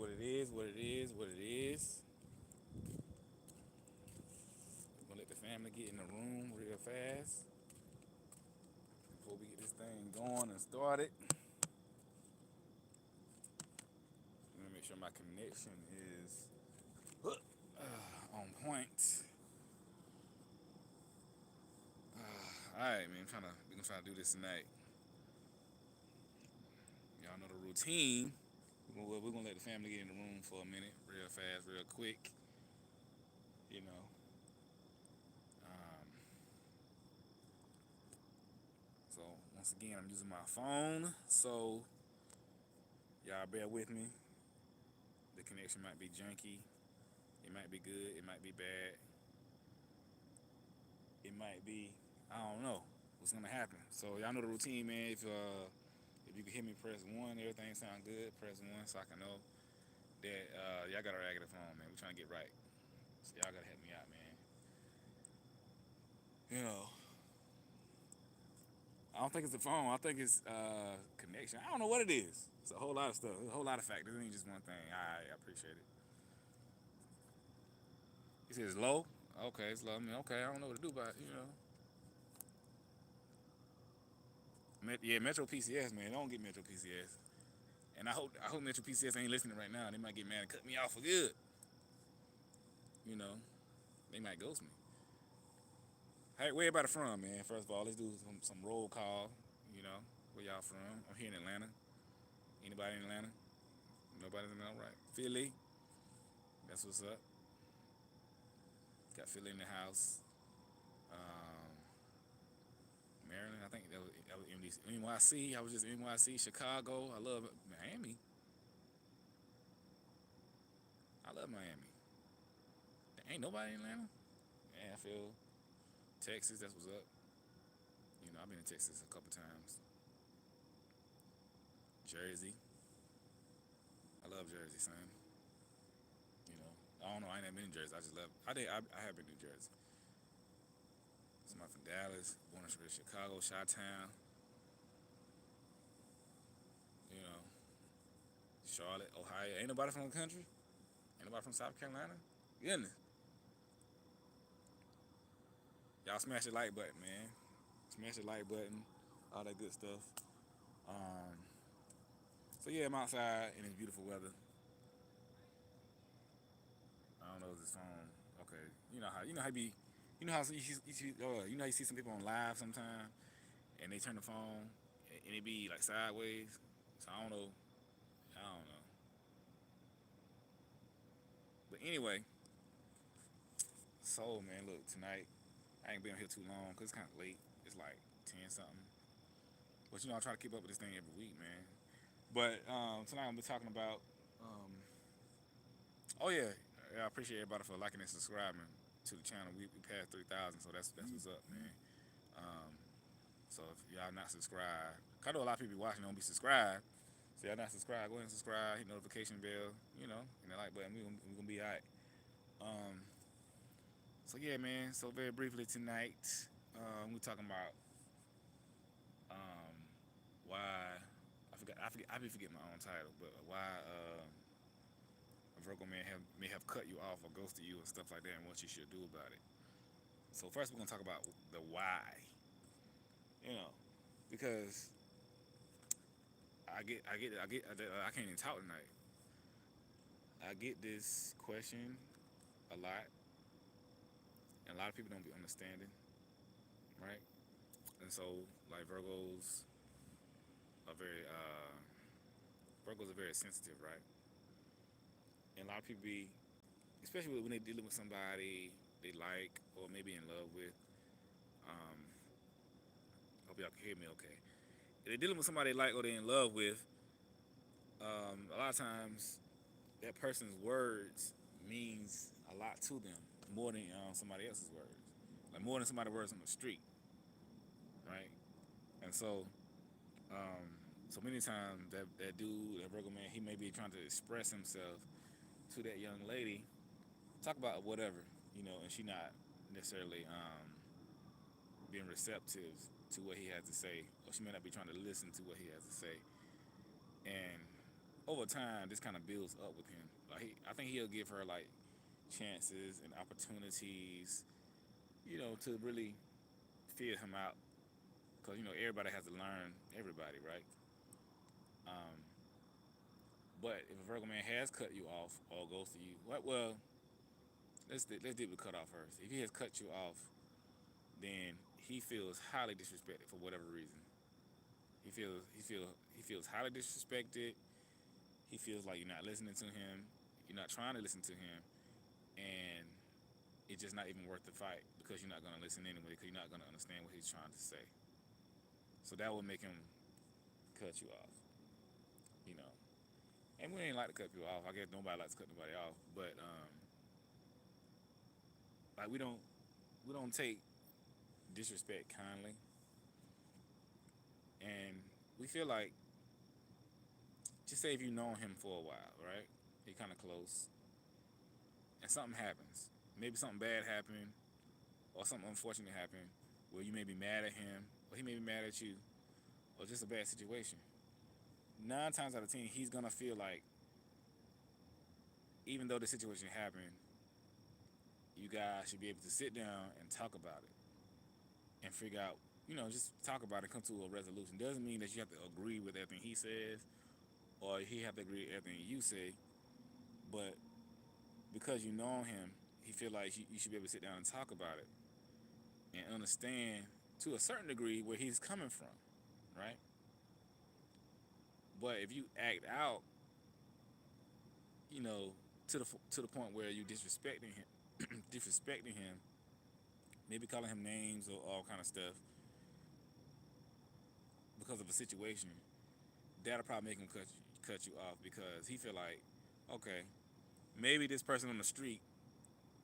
what it is, what it is, what it is. We're gonna let the family get in the room real fast before we get this thing going and started. Let me make sure my connection is on point. All right, man. We're gonna try to do this tonight. Y'all know the routine. We're gonna let the family get in the room for a minute, real fast, real quick. You know. Um, so once again, I'm using my phone, so y'all bear with me. The connection might be janky. It might be good. It might be bad. It might be. I don't know what's gonna happen. So y'all know the routine, man. If you can hear me, press one. Everything sound good. Press one so I can know that y'all got a regular phone, man. We trying to get right. So y'all gotta help me out, man. You know, I don't think it's the phone. I think it's connection. I don't know what it is. It's a whole lot of stuff. It's a whole lot of factors. It ain't just one thing. I appreciate it. He says low. Okay, it's low. I mean, okay, I don't know what to do about it, you know. Yeah, Metro PCS, man. Don't get Metro PCS. And I hope Metro PCS ain't listening right now. They might get mad and cut me off for good. You know, they might ghost me. Hey, where everybody from, man? First of all, let's do some roll call. You know, where y'all from? I'm here in Atlanta. Anybody in Atlanta? Nobody in Atlanta, right? Philly. That's what's up. Got Philly in the house. Um, Maryland. I think that was MDC. NYC. I was just NYC. Chicago. I love Miami. I love Miami. There ain't nobody in Atlanta. Yeah, I feel Texas. That's what's up. You know, I've been to Texas a couple times. Jersey. I love Jersey, son. You know, I don't know. I ain't never been in Jersey. I just love. I have been to Jersey. Somebody from Dallas, born in Chicago, Chi-Town. You know, Charlotte, Ohio. Ain't nobody from the country. Ain't nobody from South Carolina. Goodness, y'all smash the like button, man. Smash the like button. All that good stuff. Um, so yeah, I'm outside in this beautiful weather. I don't know if this phone. Okay, you know how you know how you see some people on live sometime, and they turn the phone and it be like sideways. So I don't know. I don't know. But anyway, so man, look tonight. I ain't been here too long because it's kind of late. It's like 10 something. But you know I try to keep up with this thing every week, man. But tonight I'm gonna be talking about. Um, oh yeah, I appreciate everybody for liking and subscribing to the channel. We passed 3,000, so that's what's up, man. Um, so if y'all not subscribed, I know a lot of people watching don't be subscribed. So y'all not subscribed, go ahead and subscribe, hit notification bell, you know, and the like button. We gonna be alright. Um, so yeah, man. So very briefly tonight, we're talking about um, why I be forgetting my own title, but why a Virgo man may have cut you off or ghosted you and stuff like that, and what you should do about it. So first, we're gonna talk about the why. You know, because I can't even talk tonight. I get this question a lot, and a lot of people don't be understanding, right? And so, like are very Virgos are very sensitive, right? And a lot of people be, especially when they're dealing with somebody they like or maybe in love with. Um, hope y'all can hear me okay. If they're dealing with somebody they like or they're in love with, a lot of times that person's words means a lot to them more than somebody else's words, like more than somebody's words on the street, right? And so, um, so many times that dude, that Virgo man, he may be trying to express himself to that young lady, talk about whatever, you know, and she not necessarily being receptive to what he has to say, or she may not be trying to listen to what he has to say, and over time, this kind of builds up with him. Like I think he'll give her like chances and opportunities, to really feel him out. Cause everybody has to learn everybody, right? Um, but if a Virgo man has cut you off or ghosted you, well, let's deal with cut off first. If he has cut you off, then he feels highly disrespected for whatever reason. He feels highly disrespected. He feels like you're not listening to him. You're not trying to listen to him, and it's just not even worth the fight because you're not gonna listen anyway. Because you're not gonna understand what he's trying to say. So that will make him cut you off. You know, and we ain't like to cut people off. I guess nobody likes to cut nobody off, but like we don't take disrespect kindly, and we feel like, just say if you know him for a while, right? You're kind of close, and something happens. Maybe something bad happened, or something unfortunate happened, where you may be mad at him, or he may be mad at you, or just a bad situation. 9 times out of 10, he's gonna feel like, even though the situation happened, you guys should be able to sit down and talk about it and figure out, just talk about it, come to a resolution. Doesn't mean that you have to agree with everything he says or he have to agree with everything you say, but because you know him, he feel like you should be able to sit down and talk about it and understand to a certain degree where he's coming from, right? But if you act out, you know, to the point where you disrespecting him, disrespecting him, maybe calling him names or all kind of stuff because of a situation, that'll probably make him cut you off because he feel like, okay, maybe this person on the street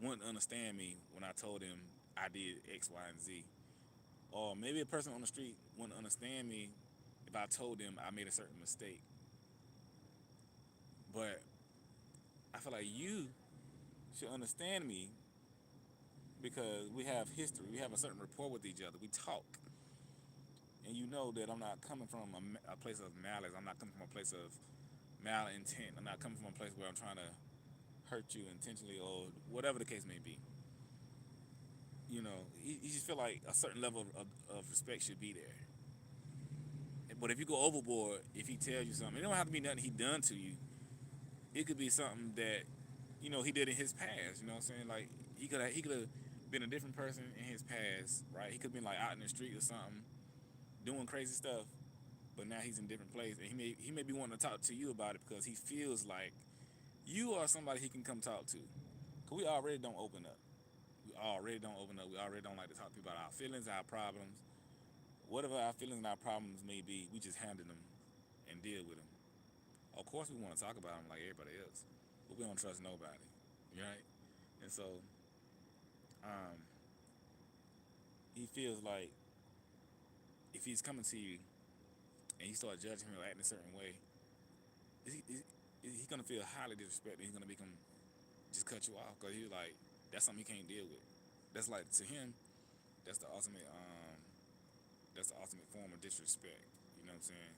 wouldn't understand me when I told him I did X, Y, and Z. Or maybe a person on the street wouldn't understand me if I told them I made a certain mistake. But I feel like you should understand me because we have history. We have a certain rapport with each other. We talk. And you know that I'm not coming from a place of malice. I'm not coming from a place of malintent. I'm not coming from a place where I'm trying to hurt you intentionally or whatever the case may be. You just feel like a certain level of respect should be there. But if you go overboard, if he tells you something, it don't have to be nothing he done to you. It could be something that, he did in his past. You know what I'm saying? Like he could have been a different person in his past, right? He could have been like out in the street or something, doing crazy stuff. But now he's in a different place, and he may be wanting to talk to you about it because he feels like you are somebody he can come talk to. Cause we already don't open up. We already don't open up. We already don't like to talk to people about our feelings, our problems, whatever our feelings and our problems may be. We just handle them and deal with them. Of course, we want to talk about them like everybody else, but we don't trust nobody, right? And so, um, he feels like if he's coming to you and you start judging him or acting a certain way, he's gonna feel highly disrespected. He's gonna become just cut you off because he's like, that's something he can't deal with. That's like, to him, that's the ultimate that's the ultimate form of disrespect. You know what I'm saying?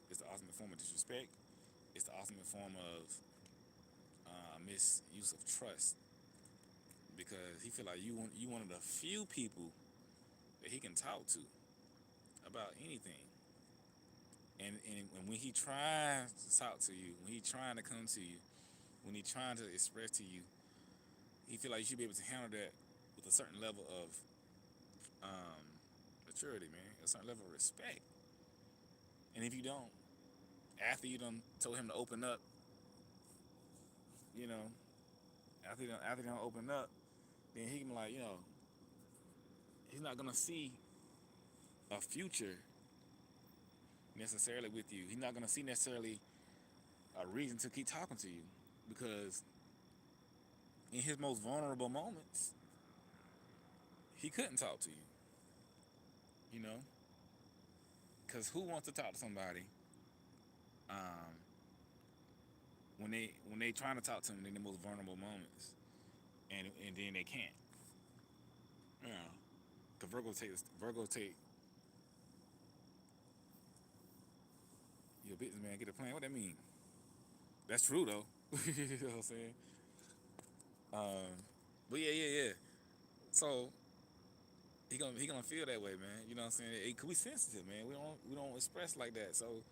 It's the ultimate form of disrespect. It's the ultimate form of misuse of trust because he feel like you one of the few people that he can talk to about anything. And when he tries to talk to you, when he trying to come to you, when he trying to express to you, he feel like you should be able to handle that with a certain level of maturity, man, a certain level of respect. And if you don't, after you done told him to open up, you know, after he done open up, then he can be like, he's not gonna see a future necessarily with you. He's not gonna see necessarily a reason to keep talking to you because in his most vulnerable moments, he couldn't talk to you. You know, because who wants to talk to somebody um, when they trying to talk to them in the most vulnerable moments, and then they can't. Yeah, because Virgos take your businessman, get a plan. What that mean? That's true though. You know what I'm saying? Um, but yeah. So he gonna feel that way, man. You know what I'm saying? It could be sensitive, man. We don't express like that. So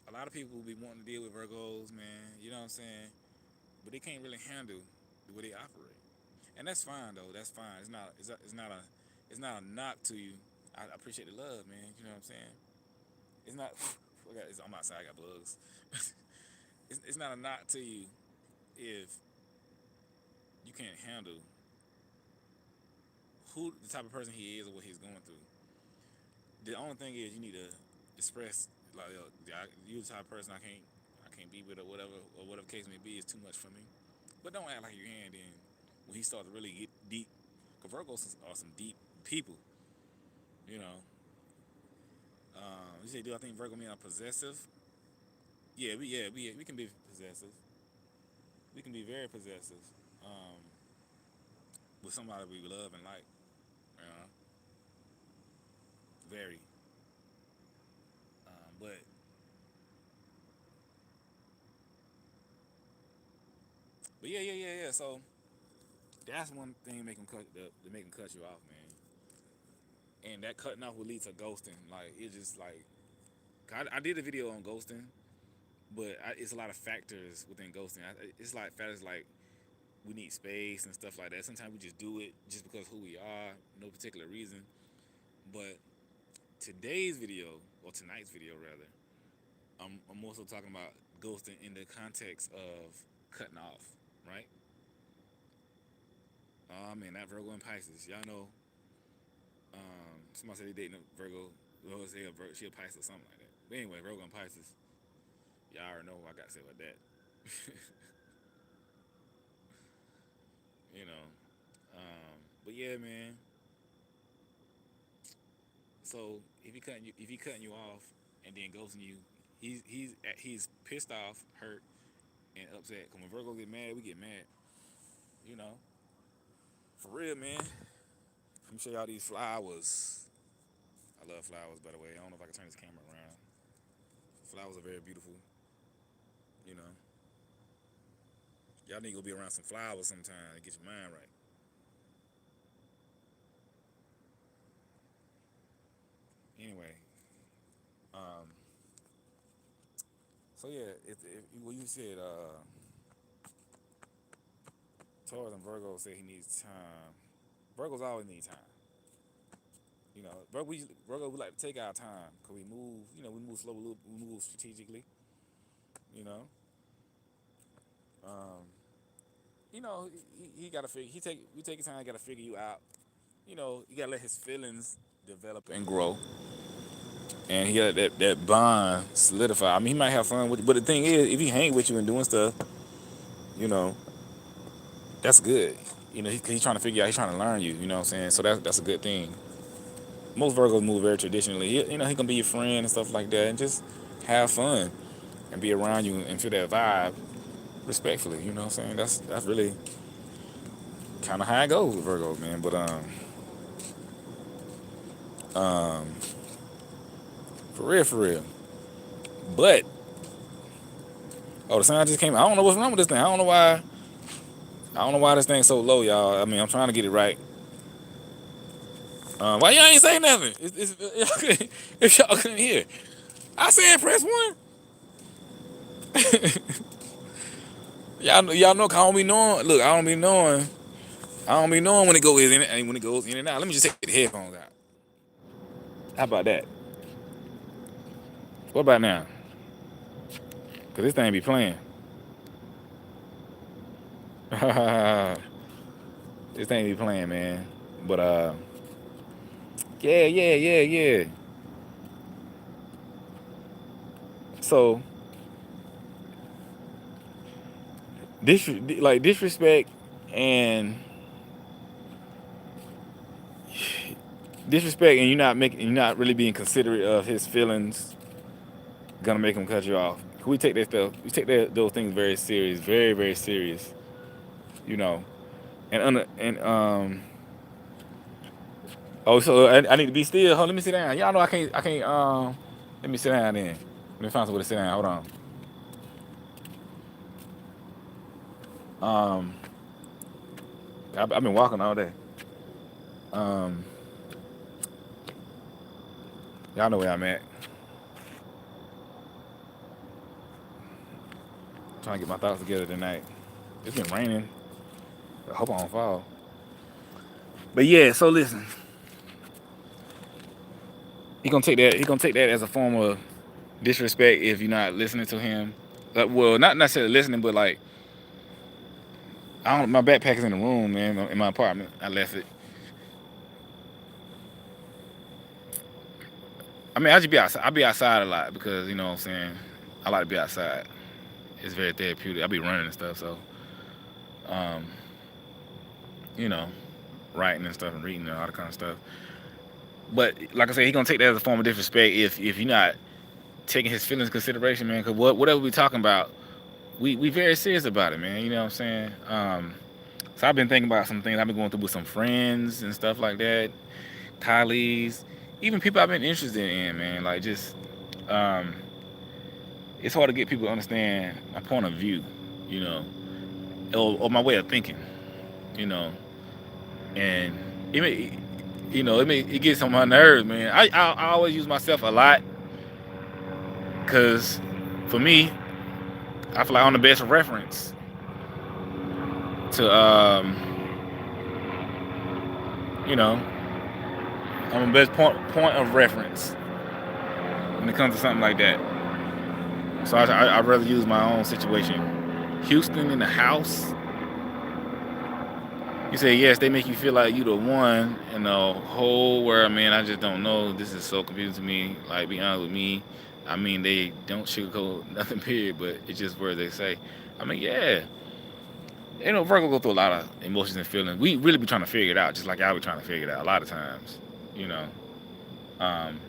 a lot of people be wanting to deal with Virgos, man. You know what I'm saying? But they can't really handle the way they operate, and that's fine though. That's fine. It's not a knock to you. I appreciate the love, man. You know what I'm saying? It's not. I'm outside. I got bugs. It's not a knock to you if you can't handle who the type of person he is or what he's going through. The only thing is you need to express like, yo, you the type of person I can't be with or whatever case may be is too much for me. But don't act like you're hand in when he starts to really get deep. Cause Virgos are some deep people, you know. You say, do I think Virgo mean I'm possessive? Yeah, we can be possessive. We can be very possessive um, with somebody we love and like. You know, very. But yeah. So that's one thing make them cut to make them cut you off, man. And that cutting off will lead to ghosting. Like it's just like I did a video on ghosting, but it's a lot of factors within ghosting. It's like factors like we need space and stuff like that. Sometimes we just do it just because who we are, no particular reason. But today's video, or tonight's video rather, I'm also talking about ghosting in the context of cutting off, right? Man, that Virgo and Pisces, y'all know. Somebody said they dating a Virgo. Well, say she a Pisces or something like that. But anyway, Virgo and Pisces, y'all already know what I got to say about that. You know. But yeah, man. So if he cutting you off and then ghosting you, he's pissed off, hurt, and upset. Cause when Virgo get mad, we get mad. You know, for real, man. Let me show y'all these flowers. I love flowers, by the way. I don't know if I can turn this camera around. Flowers are very beautiful. You know, y'all need to go be around some flowers sometime to get your mind right. Anyway, um, so yeah, what you said, Taurus and Virgo say he needs time. Virgos always need time. You know, Virgo we like to take our time because we move. You know, we move slowly, we move strategically. You know, um, he got to figure. We take his time. Got to figure you out. You know, you got to let his feelings develop and grow, and he got that bond solidify. I mean, he might have fun with, but the thing is, if he hang with you and doing stuff, you know, that's good. You know, he's trying to figure out. He's trying to learn you. You know what I'm saying? So that's a good thing. Most Virgos move very traditionally. He can be your friend and stuff like that, and just have fun and be around you and feel that vibe respectfully. You know what I'm saying? That's really kind of how it goes with Virgos, man. But for real, for real. But the sound just came. I don't know what's wrong with this thing. I don't know why. I don't know why this thing's so low, y'all. I mean, I'm trying to get it right. Why y'all ain't say nothing? If y'all couldn't hear, I said press one. Y'all know 'cause I don't be knowing. Look, I don't be knowing. I don't be knowing when it goes in and when it goes in and out. Let me just take the headphones out. How about that? What about now? Cause this thing be playing. This thing be playing, man. But yeah. So disrespect and you're not really being considerate of his feelings, gonna make him cut you off. We take that stuff. We take those things very serious, very very serious. You know, and oh, so I need to be still. Hold, let me sit down. Y'all know I can't. Let me sit down then. Let me find somewhere to sit down. Hold on. I've been walking all day. Um, y'all know where I'm at. Trying to get my thoughts together tonight. It's been raining. I hope I don't fall. But yeah, so listen. He gonna take that. He gonna take that as a form of disrespect if you're not listening to him. Well, not necessarily listening, but like I don't. My backpack is in the room, man, in my apartment. I left it. I mean, I just be outside. I be outside a lot because you know what I'm saying. I like to be outside. It's very therapeutic. I be running and stuff, so um, you know, writing and stuff and reading and all that kind of stuff. But like I said, he gonna take that as a form of disrespect if you're not taking his feelings into consideration, man. Cause whatever we talking about, we very serious about it, man. You know what I'm saying? So I've been thinking about some things I've been going through with some friends and stuff like that, colleagues, even people I've been interested in, man. Like just, um, it's hard to get people to understand my point of view, you know, or my way of thinking, you know, and it may, you know, it gets on my nerves, man. I always use myself a lot, cause for me, I feel like I'm the best reference to, you know, I'm the best point of reference when it comes to something like that. So I rather use my own situation. Houston in the house. You say yes, they make you feel like you the one in the whole world, man. I just don't know. This is so confusing to me. Like, be honest with me. I mean, they don't sugarcoat nothing, period, but it's just words they say. I mean, yeah. You know, Virgo go through a lot of emotions and feelings. We really be trying to figure it out, just like I be trying to figure it out a lot of times, you know. Um,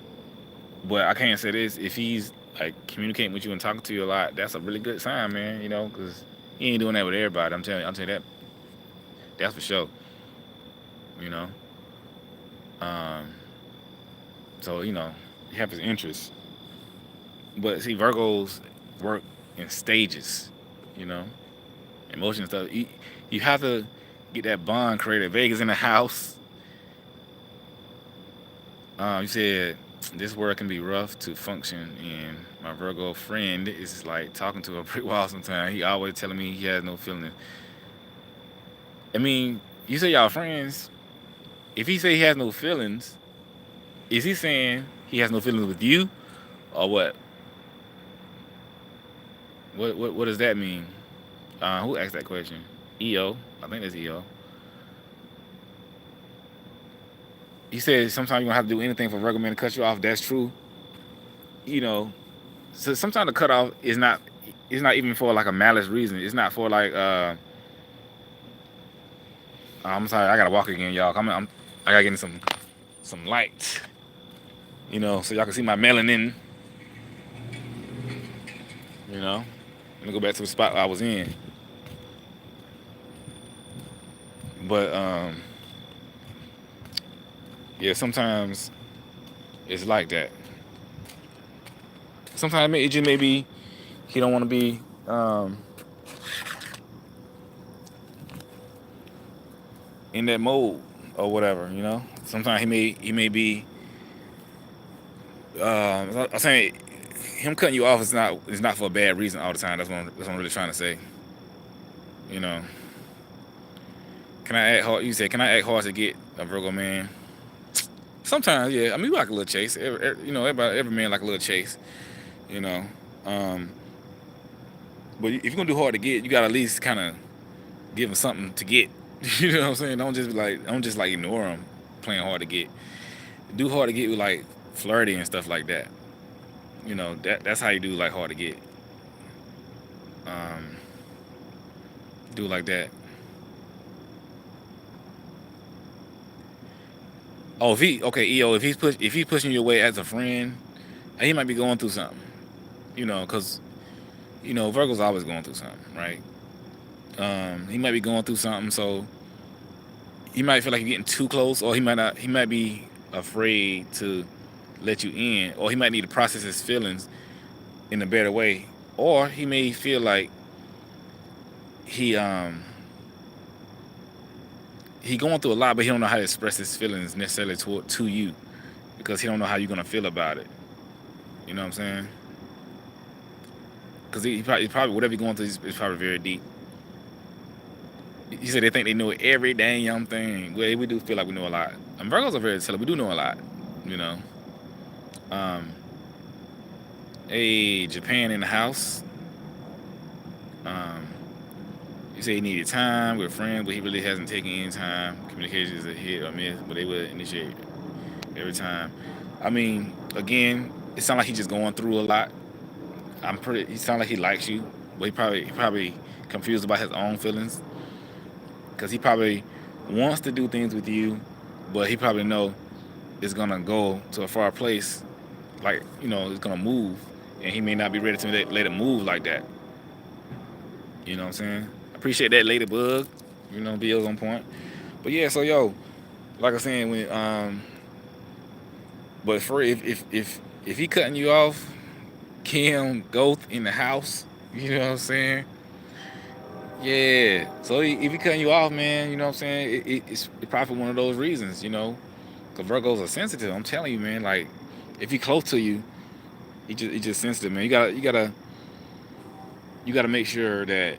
but I can't say this. If he's like communicating with you and talking to you a lot, that's a really good sign, man. You know, because he ain't doing that with everybody. I'm telling you that. That's for sure. You know. Um, so you know, he have his interests, but see, Virgos work in stages. You know, emotion stuff. You have to get that bond created. Vegas in the house. You said this word can be rough to function in. My Virgo friend is like talking to a brick wall sometimes. He always telling me he has no feeling. I mean, you say y'all friends. If he say he has no feelings, is he saying he has no feelings with you, or what? What does that mean? Who asked that question? EO. I think that's EO. He said sometimes you don't have to do anything for Virgo man to cut you off. That's true. You know, so sometimes the cutoff is not. It's not even for like a malice reason. It's not for like. I'm sorry, I gotta walk again, y'all. I gotta get in some light. You know, so y'all can see my melanin. You know, let me go back to the spot I was in. But yeah, sometimes it's like that. Sometimes it just maybe he don't want to be in that mode or whatever. You know, sometimes he may be. I'm saying him cutting you off is not for a bad reason all the time. That's what I'm really trying to say. You know, can I act hard? You said, can I act hard to get a Virgo man? Sometimes, yeah. I mean, we like a little chase. You know, every man like a little chase. You know, um, but if you're gonna do hard to get, you gotta at least kind of give him something to get. You know what I'm saying? Don't just like ignore him playing hard to get. Do hard to get with like flirty and stuff like that. You know, that's how you do like hard to get. Um, do like that. Oh, EO, if he's pushing you away as a friend, he might be going through something. You know, cause you know Virgo's always going through something, right? He might be going through something, so he might feel like you're getting too close, or he might not. He might be afraid to let you in, or he might need to process his feelings in a better way, or he may feel like he he going through a lot, but he don't know how to express his feelings necessarily to you because he don't know how you're gonna feel about it. You know what I'm saying? Because he probably whatever he's going through is probably very deep. He said they think they know every dang young thing. Well, we do feel like we know a lot. And Virgos are very intelligent. We do know a lot. You know. Um, hey, Japan in the house. Um, he said he needed time with friends, but he really hasn't taken any time. Communication is a hit or miss, but they will initiate every time. I mean, again, it sounds like he's just going through a lot. He sounds like he likes you, but he probably confused about his own feelings because he probably wants to do things with you, but he probably know it's gonna go to a far place, like it's gonna move, and he may not be ready to let it move like that. You know what I'm saying? Appreciate that, Ladybug. Bill's on point. But yeah, so yo, like I saying, but for if he cutting you off, Kim Goth in the house. You know what I'm saying? Yeah. So if he cutting you off, man, you know what I'm saying? It's probably for one of those reasons, because Virgos are sensitive. I'm telling you, man. Like, if he close to you, he just sensitive, man. You gotta make sure that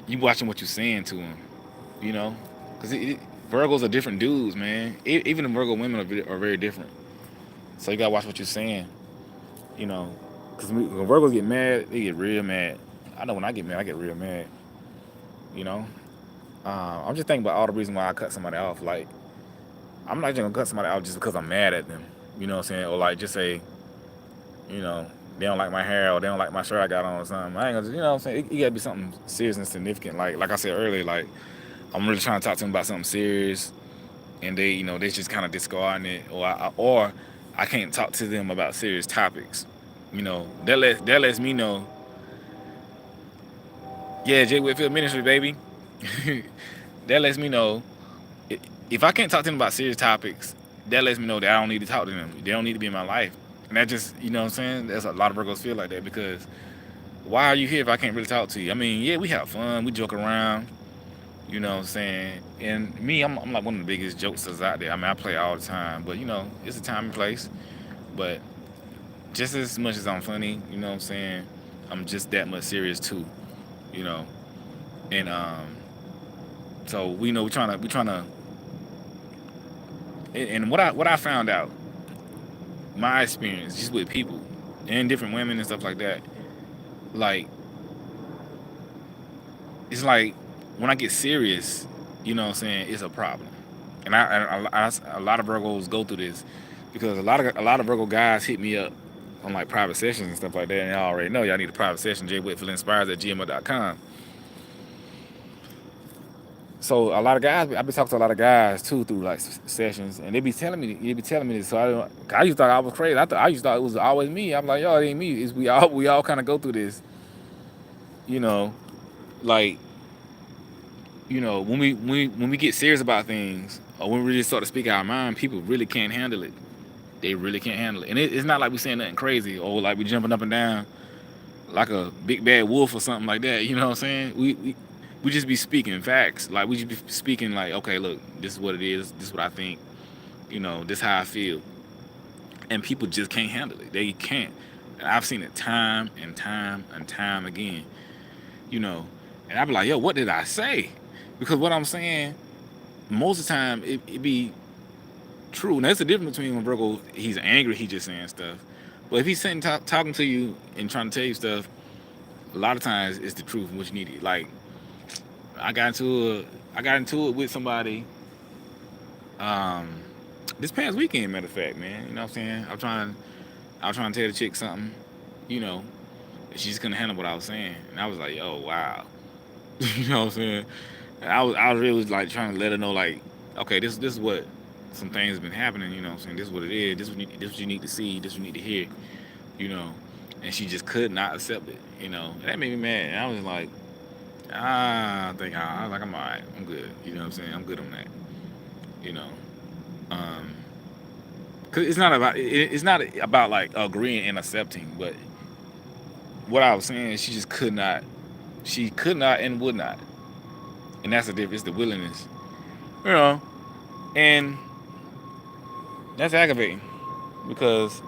you watching what you're saying to him, you know, because Virgos are different dudes, man. Even the Virgo women are very different. So you gotta watch what you're saying, you know, because when Virgos get mad, they get real mad. I know when I get mad, I get real mad, you know. I'm just thinking about all the reasons why I cut somebody off. Like, I'm not just gonna cut somebody off just because I'm mad at them. You know what I'm saying? Or like just say, you know, they don't like my hair or they don't like my shirt I got on or something. I ain't gonna, you know what I'm saying? It gotta be something serious and significant. Like I said earlier, like I'm really trying to talk to them about something serious, and they just kind of discarding it, or I can't talk to them about serious topics. That lets me know. Yeah, J Whitfield Ministry, baby. That lets me know if I can't talk to them about serious topics. That lets me know that I don't need to talk to them. They don't need to be in my life. And that just, you know what I'm saying? That's a lot of Virgos feel like that because why are you here if I can't really talk to you? I mean, yeah, we have fun, we joke around, you know what I'm saying? And me, I'm like one of the biggest jokesters out there. I mean, I play all the time, but it's a time and place. But just as much as I'm funny, you know what I'm saying? I'm just that much serious too, you know. And so we trying to, and what I found out, my experience just with people and different women and stuff like that, like it's like when I get serious, you know what I'm saying, it's a problem. And a lot of Virgos go through this because a lot of Virgo guys hit me up on like private sessions and stuff like that, and y'all already know y'all need a private session. jwhitfieldinspires@gmail.com. So a lot of guys, I've been talking to a lot of guys too through like sessions, and they be telling me this. So I used to thought I was crazy. I used to thought it was always me. I'm like, yo, it ain't me. It's we all kind of go through this, you know, like when we get serious about things or when we really start to speak our mind, people really can't handle it. They really can't handle it, and it's not like we saying nothing crazy or like we jumping up and down like a big bad wolf or something like that. You know what I'm saying? We just be speaking facts. Like we just be speaking like, okay, look, this is what it is. This is what I think. This is how I feel, and people just can't handle it. They can't. And I've seen it time and time and time again. You know, and I be like, yo, what did I say? Because what I'm saying, most of the time, it be true. And that's the difference between when Virgo, he's angry, he just saying stuff. But if he's sitting talking to you and trying to tell you stuff, a lot of times it's the truth, what you need. Like I got into it with somebody um this past weekend, matter of fact, man. You know what I'm saying? I was trying to tell the chick something, you know, and she just couldn't handle what I was saying. And I was like, oh wow. You know what I'm saying? And I was really like trying to let her know, like, okay, this is what some things have been happening, you know what I'm saying? This is what it is, this what you need to see, this what you need to hear, you know. And she just could not accept it, you know. And that made me mad. And I was like, I was like, I'm alright, I'm good. You know what I'm saying? I'm good on that. You know. Um Cause it's not about like agreeing and accepting, but what I was saying, she could not and would not, and that's the difference. It's the willingness, you know, and that's aggravating because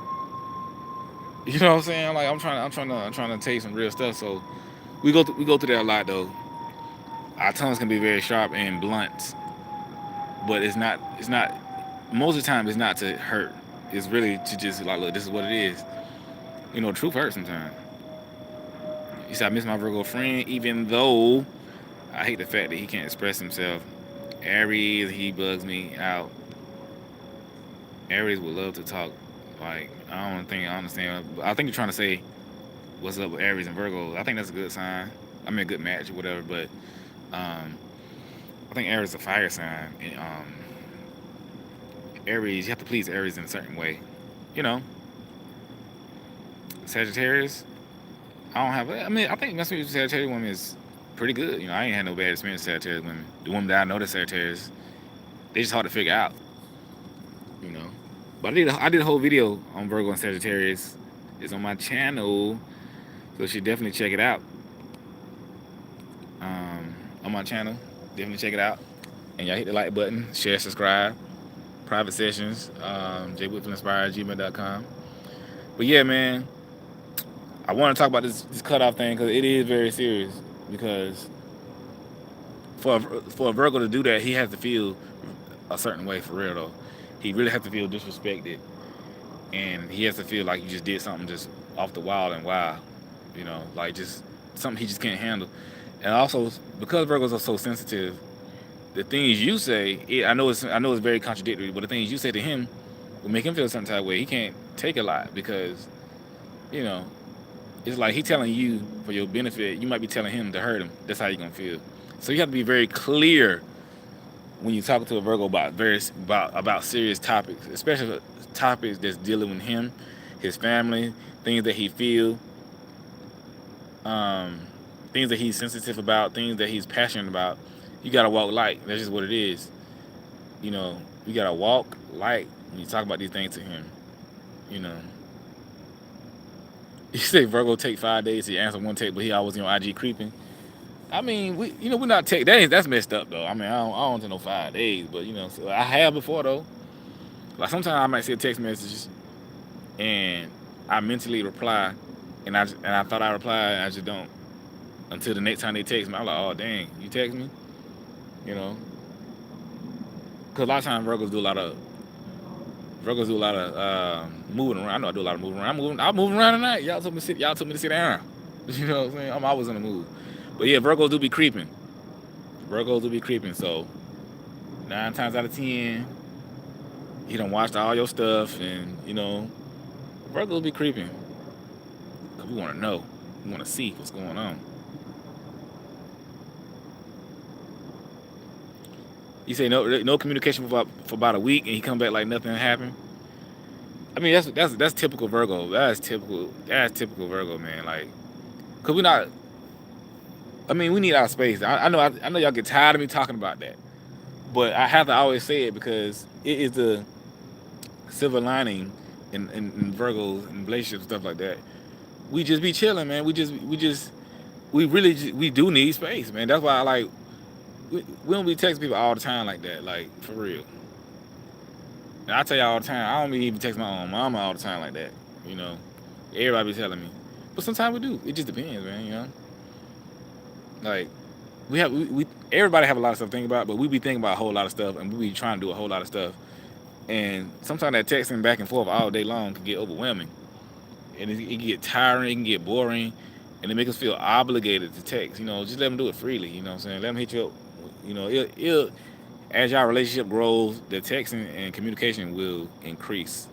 you know what I'm saying. Like I'm trying to tell you some real stuff. So we go through that a lot though. Our tongues can be very sharp and blunt, but it's not most of the time it's not to hurt. It's really to just like, look, this is what it is. You know, truth hurts sometimes. You said I miss my Virgo friend, even though I hate the fact that he can't express himself. Aries, he bugs me out. Aries would love to talk. Like I don't think I understand. I think you're trying to say what's up with Aries and Virgo. I think that's a good sign. I mean, a good match or whatever. But um, I think Aries is a fire sign. And, Aries, you have to please Aries in a certain way. You know, Sagittarius. I don't have. I mean, I think messing with Sagittarius women is pretty good. You know, I ain't had no bad experience with Sagittarius women. The women that I know that Sagittarius, they just hard to figure out. You know, but I did a whole video on Virgo and Sagittarius. It's on my channel, so you should definitely check it out. On my channel, definitely check it out. And y'all hit the like button, share, subscribe. Private sessions, jwhitfieldinspired@gmail.com. But yeah, man, I want to talk about this cutoff thing because it is very serious. Because for a Virgo to do that, he has to feel a certain way for real though. He really has to feel disrespected, and he has to feel like you just did something just off the wild and wild. You know, like just something he just can't handle. And also because Virgos are so sensitive, the things you say, I know it's very contradictory, but the things you say to him will make him feel some type of way. He can't take a lot because, you know, it's like he telling you for your benefit. You might be telling him to hurt him. That's how you gonna feel. So you have to be very clear when you talk to a Virgo about about serious topics, especially topics that's dealing with him, his family, things that he feel, um, things that he's sensitive about, things that he's passionate about. You gotta walk light. That's just what it is. You know, you gotta walk light when you talk about these things to him. You know, you say Virgo take 5 days to answer one text, but he always on IG creeping. I mean, we're not tech. That's messed up though. I mean, I don't take no 5 days, but you know, so I have before though. Like sometimes I might see a text messages and I mentally reply, and I thought I replied, and I just don't until the next time they text me. I'm like, oh dang, you text me, you know, because a lot of times Virgos do a lot of moving around. I know I do a lot of moving around. I'm moving around tonight. Y'all told me to sit down. You know what I'm saying? I'm always in the mood. But yeah, Virgos do be creeping. Virgos do be creeping. So 9 times out of 10, he done watched all your stuff, and you know, Virgos be creeping. Cause we want to know. We want to see what's going on. You say no communication for about a week, and he come back like nothing happened. I mean that's typical Virgo. That's typical Virgo, man. Like, cause we not. I mean, we need our space. I know y'all get tired of me talking about that, but I have to always say it because it is the silver lining in Virgos and relationships stuff like that. We just be chilling, man. We do need space, man. That's why I like we don't be texting people all the time like that, like for real. And I tell you all the time, I don't even text my own mama all the time like that. You know, everybody be telling me, but sometimes we do. It just depends, man. You know, like we everybody have a lot of stuff to think about, but we be thinking about a whole lot of stuff, and we be trying to do a whole lot of stuff. And sometimes that texting back and forth all day long can get overwhelming, and it can get tiring, it can get boring, and it make us feel obligated to text. You know, just let them do it freely. You know what I'm saying? Let them hit you up. You know, as y'all relationship grows, the texting and communication will increase.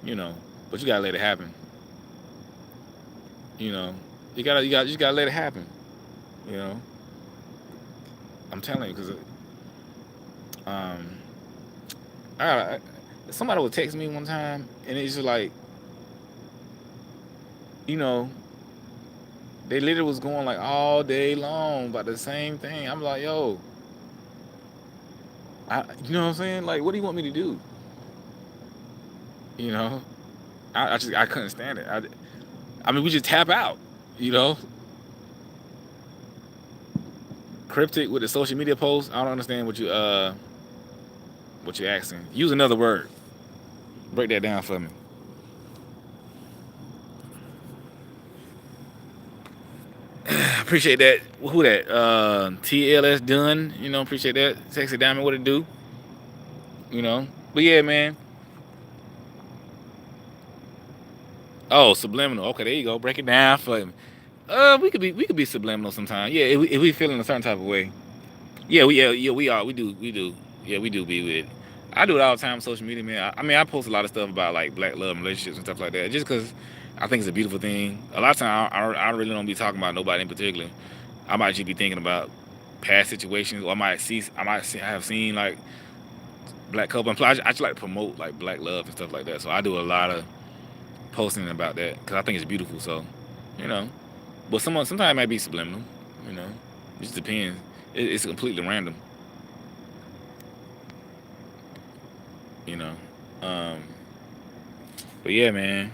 You know, but you gotta let it happen. You know, you just gotta let it happen. You know, I'm telling you, because um, I somebody would text me one time, and it's just like, you know, they literally was going like all day long about the same thing. I'm like, yo, you know what I'm saying? Like, what do you want me to do? You know, I couldn't stand it. I mean, we just tap out. You know, cryptic with the social media posts. I don't understand what you're asking. Use another word. Break that down for me. Appreciate that. Who that? TLS done. You know, appreciate that. Sexy Diamond, what it do? You know. But yeah, man. Oh, subliminal. Okay, there you go. Break it down for me. We could be subliminal sometimes. Yeah, if we feeling a certain type of way. Yeah, we are. We do. Yeah, we do be with. It. I do it all the time on social media, man. I mean, I post a lot of stuff about like black love and relationships and stuff like that, just because I think it's a beautiful thing. A lot of time, I really don't be talking about nobody in particular. I might just be thinking about past situations, or I have seen like black couple. And plus, I just like to promote like black love and stuff like that. So I do a lot of posting about that because I think it's beautiful. So, you know, but sometimes it might be subliminal. You know, it just depends. It's completely random. You know, um, but yeah, man.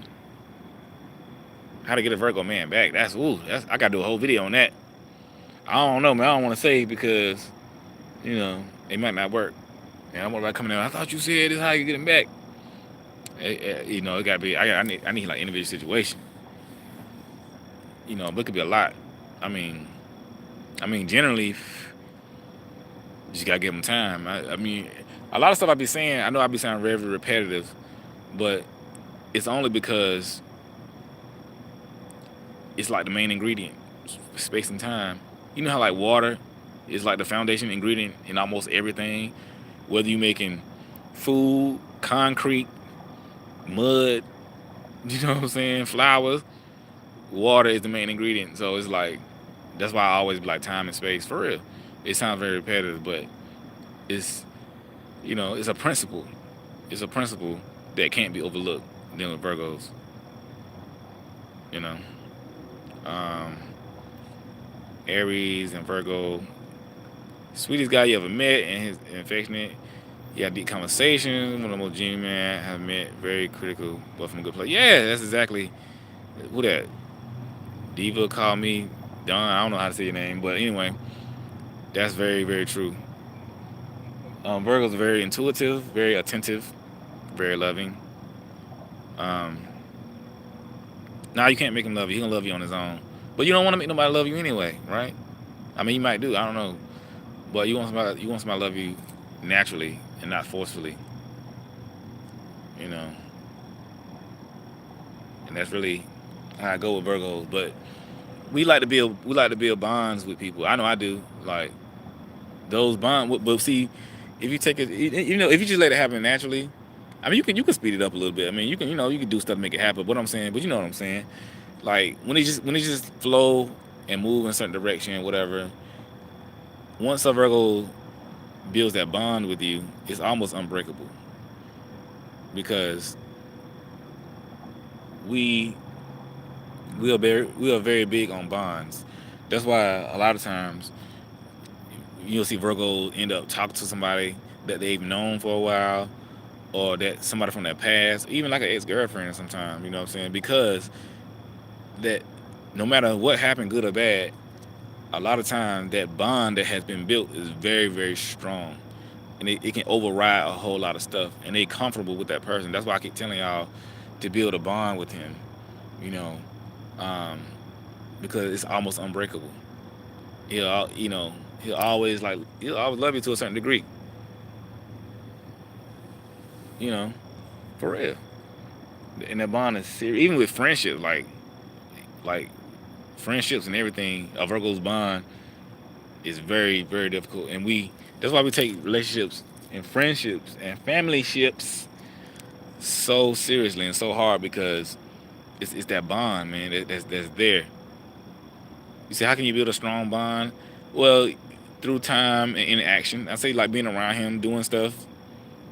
How to get a Virgo man back? That's I gotta do a whole video on that. I don't know, man. I don't want to say because you know it might not work. And I'm about coming out. I thought you said this is how you get him back. You know, it gotta be. I need like individual situation. You know, but it could be a lot. I mean, generally, you just gotta give them time. I mean, a lot of stuff I be saying. I know I be sounding very repetitive, but it's only because it's like the main ingredient, space and time. You know how like water is like the foundation ingredient in almost everything. Whether you making food, concrete, mud, you know what I'm saying, flowers, water is the main ingredient. So it's like that's why I always be like time and space for real. It sounds very repetitive, but it's it's a principle. It's a principle that can't be overlooked dealing with Virgos. You know, um, Aries and Virgo, sweetest guy you ever met, and his affectionate. You had deep conversations. One of the most genuine men I have met. Very critical, but from a good place. Yeah, that's exactly who that. Diva called me Don. I don't know how to say your name, but anyway, that's very, very true. Virgo's very intuitive, very attentive, very loving. Um, now you can't make him love you. He gonna love you on his own. But you don't want to make nobody love you anyway, right? I mean, you might do. I don't know. But you want somebody to love you naturally and not forcefully. You know, and that's really how I go with Virgos. But we like to build bonds with people. I know I do. Like those bonds. But see, if you take it, if you just let it happen naturally, I mean, you can speed it up a little bit. I mean, you can do stuff to make it happen. What I'm saying, but you know what I'm saying. Like when it just flow and move in a certain direction, whatever. Once a Virgo builds that bond with you, it's almost unbreakable because we we are very big on bonds. That's why a lot of times you'll see Virgo end up talking to somebody that they've known for a while, or that somebody from their past, even like an ex-girlfriend sometimes, you know what I'm saying? Because that no matter what happened, good or bad, a lot of times that bond that has been built is very, very strong. And it can override a whole lot of stuff. And they comfortable with that person. That's why I keep telling y'all to build a bond with him, you know, um, because it's almost unbreakable. He'll always love you to a certain degree, you know, for real. And that bond is serious. Even with friendships, like friendships and everything, a Virgo's bond is very, very difficult. And that's why we take relationships and friendships and family ships so seriously and so hard because it's that bond, man, that's there. You see, how can you build a strong bond? Well, through time and interaction. I say like being around him, doing stuff,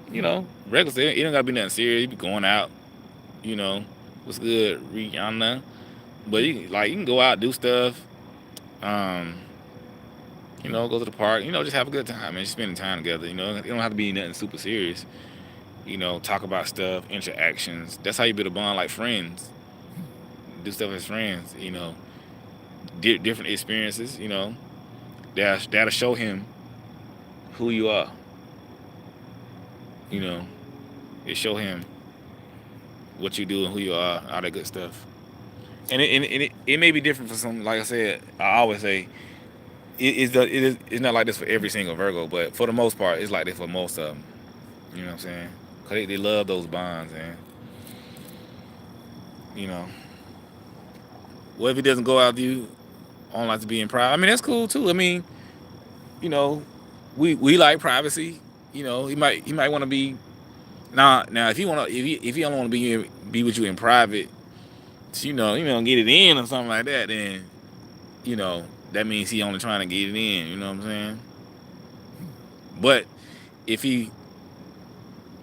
regular. It don't gotta be nothing serious. You be going out, you know, what's good, Rihanna. But you can go out, do stuff, um, go to the park, just have a good time, man. Just spending time together, It don't have to be nothing super serious. talk about stuff, interactions. That's how you build a bond like friends. Do stuff as friends. Different experiences. That'll show him who you are. You know, it show him what you do and who you are, all that good stuff. And it may be different for some. Like I said, I always say it's not like this for every single Virgo, but for the most part, it's like this for most of them. You know what I'm saying? Cause they love those bonds, and you know, what if he doesn't go out with you on like to be in private? I mean, that's cool too. I mean, you know, we like privacy. He might want to be now if he only want to be with you in private, so, get it in or something like that, then you know that means he only trying to get it in. You know what I'm saying? But if he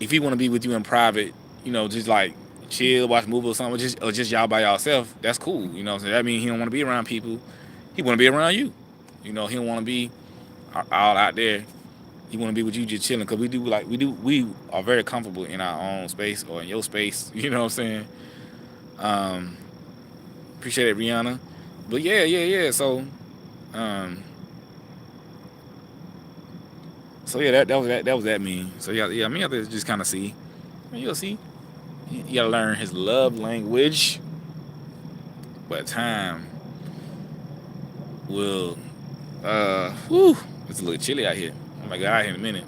want to be with you in private, just like chill, watch a movie or something, or just y'all by yourself, that's cool. You know what I'm saying? That means he don't want to be around people. He want to be around you. He don't want to be all out there. He want to be with you just chilling, because we are very comfortable in our own space or in your space. You know what I'm saying? Um, Appreciate it, Rihanna. But yeah. Um, so yeah, that was that mean. So yeah. I mean, you have to just kind of see. I mean, you'll see. You gotta learn his love language, but time will. Whew, it's a little chilly out here. I'm gonna get out here in a minute.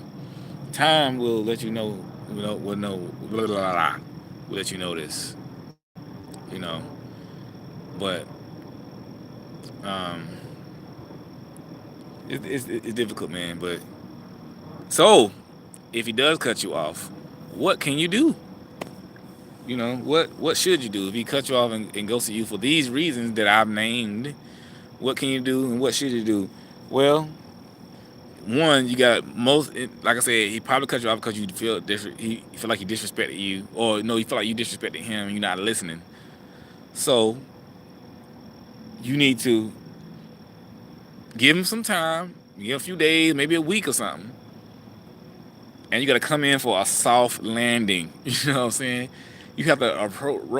Time will let you know. Will know. Blah, blah, blah, blah, will let you know this. You know, but um, it's difficult, man. But so if he does cut you off, what can you do? What should you do if he cuts you off and goes to you for these reasons that I've named? What can you do and what should you do? Well, one, you got like I said, he probably cut you off because he feel like he disrespected you, or no, you feel like you disrespected him and you're not listening. So you need to give him some time, give him a few days, maybe a week or something, and you got to come in for a soft landing. You know what I'm saying? You have to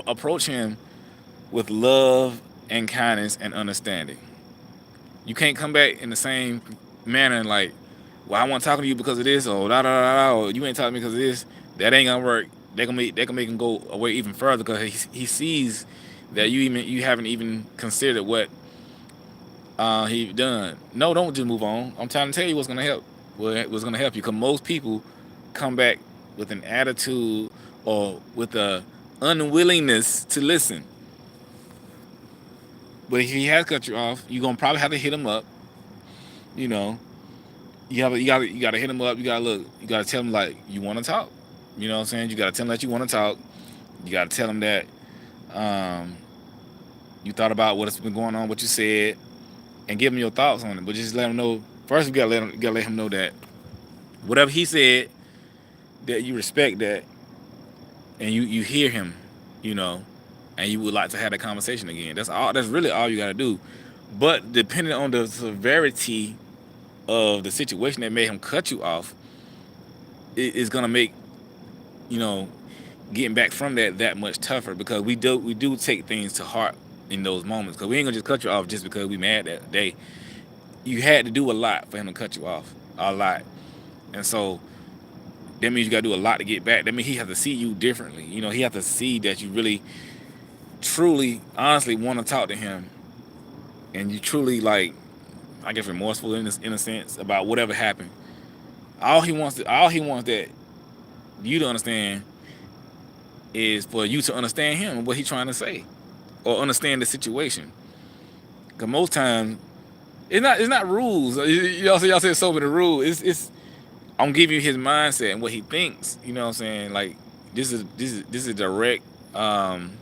approach him with love and kindness and understanding. You can't come back in the same manner like, well, I want to talk to you because of this, or da da da da, or you ain't talking to me because of this. That ain't gonna work. They can make him go away even further, because he sees that you haven't even considered what he done. No, don't just move on. I'm trying to tell you what's gonna help. What's gonna help you? Because most people come back with an attitude or with a unwillingness to listen. But if he has cut you off, you're gonna probably have to hit him up. You know, you gotta hit him up. You gotta look. You gotta tell him like you want to talk. You know what I'm saying? You gotta tell him that you want to talk. You gotta tell him that um, you thought about what's been going on, what you said, and give him your thoughts on it. But just let him know. First, you gotta let him know that whatever he said, that you respect that, and you hear him. You know, and you would like to have that conversation again. That's all. That's really all you gotta do. But depending on the severity of the situation that made him cut you off, it is gonna make you know getting back from that much tougher, because we do take things to heart in those moments, because we ain't gonna just cut you off just because we mad that day. You had to do a lot for him to cut you off, a lot, and so that means you gotta do a lot to get back. That means he has to see you differently. He has to see that you really, truly, honestly want to talk to him, and you truly, like, I guess, remorseful in a sense about whatever happened. All he wants that you to understand is for you to understand him and what he's trying to say, or understand the situation. Because most times it's not rules. Y'all say so many rules. It's I'm giving you his mindset and what he thinks. You know what I'm saying? Like, this is direct. Um,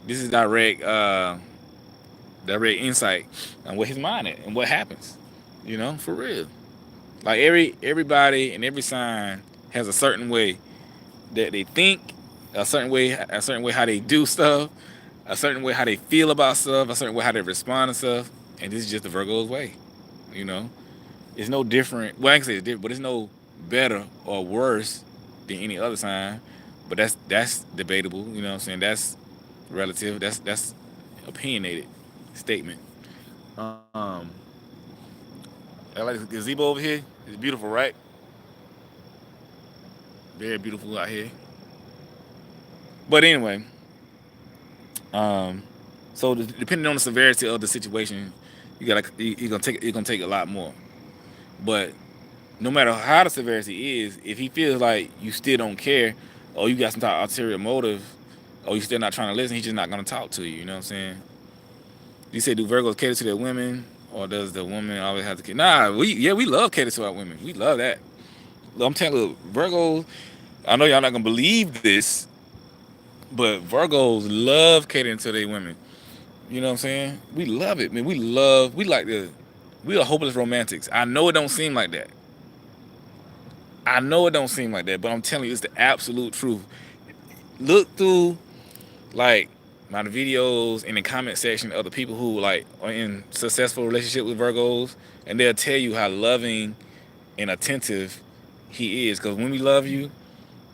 this is direct insight on what his mind is and what happens. For real. Like, everybody and every sign has a certain way that they think, a certain way how they do stuff, a certain way how they feel about stuff, a certain way how they respond to stuff, and this is just the Virgo's way. You know, it's no different. Well, I can say it's different, but it's no better or worse than any other sign, but that's debatable. You know what I'm saying? That's relative. That's opinionated statement. Um, I like the gazebo over here. It's beautiful, right? Very beautiful out here. But anyway, um, so depending on the severity of the situation, you're gonna take a lot more. But no matter how the severity is, if he feels like you still don't care, or you got some type of ulterior motive, or you still not trying to listen, he's just not gonna talk to you. You know what I'm saying? You say, do Virgos cater to their women, or does the woman always have to cater? Nah, we love cater to our women. We love that. I'm telling you, Virgos. I know y'all not gonna believe this, but Virgos love catering to their women. You know what I'm saying? We love it, man. We are hopeless romantics. I know it don't seem like that. I know it don't seem like that, but I'm telling you, it's the absolute truth. Look through like my videos in the comment section of the people who like are in successful relationship with Virgos, and they'll tell you how loving and attentive he is. Because when we love you,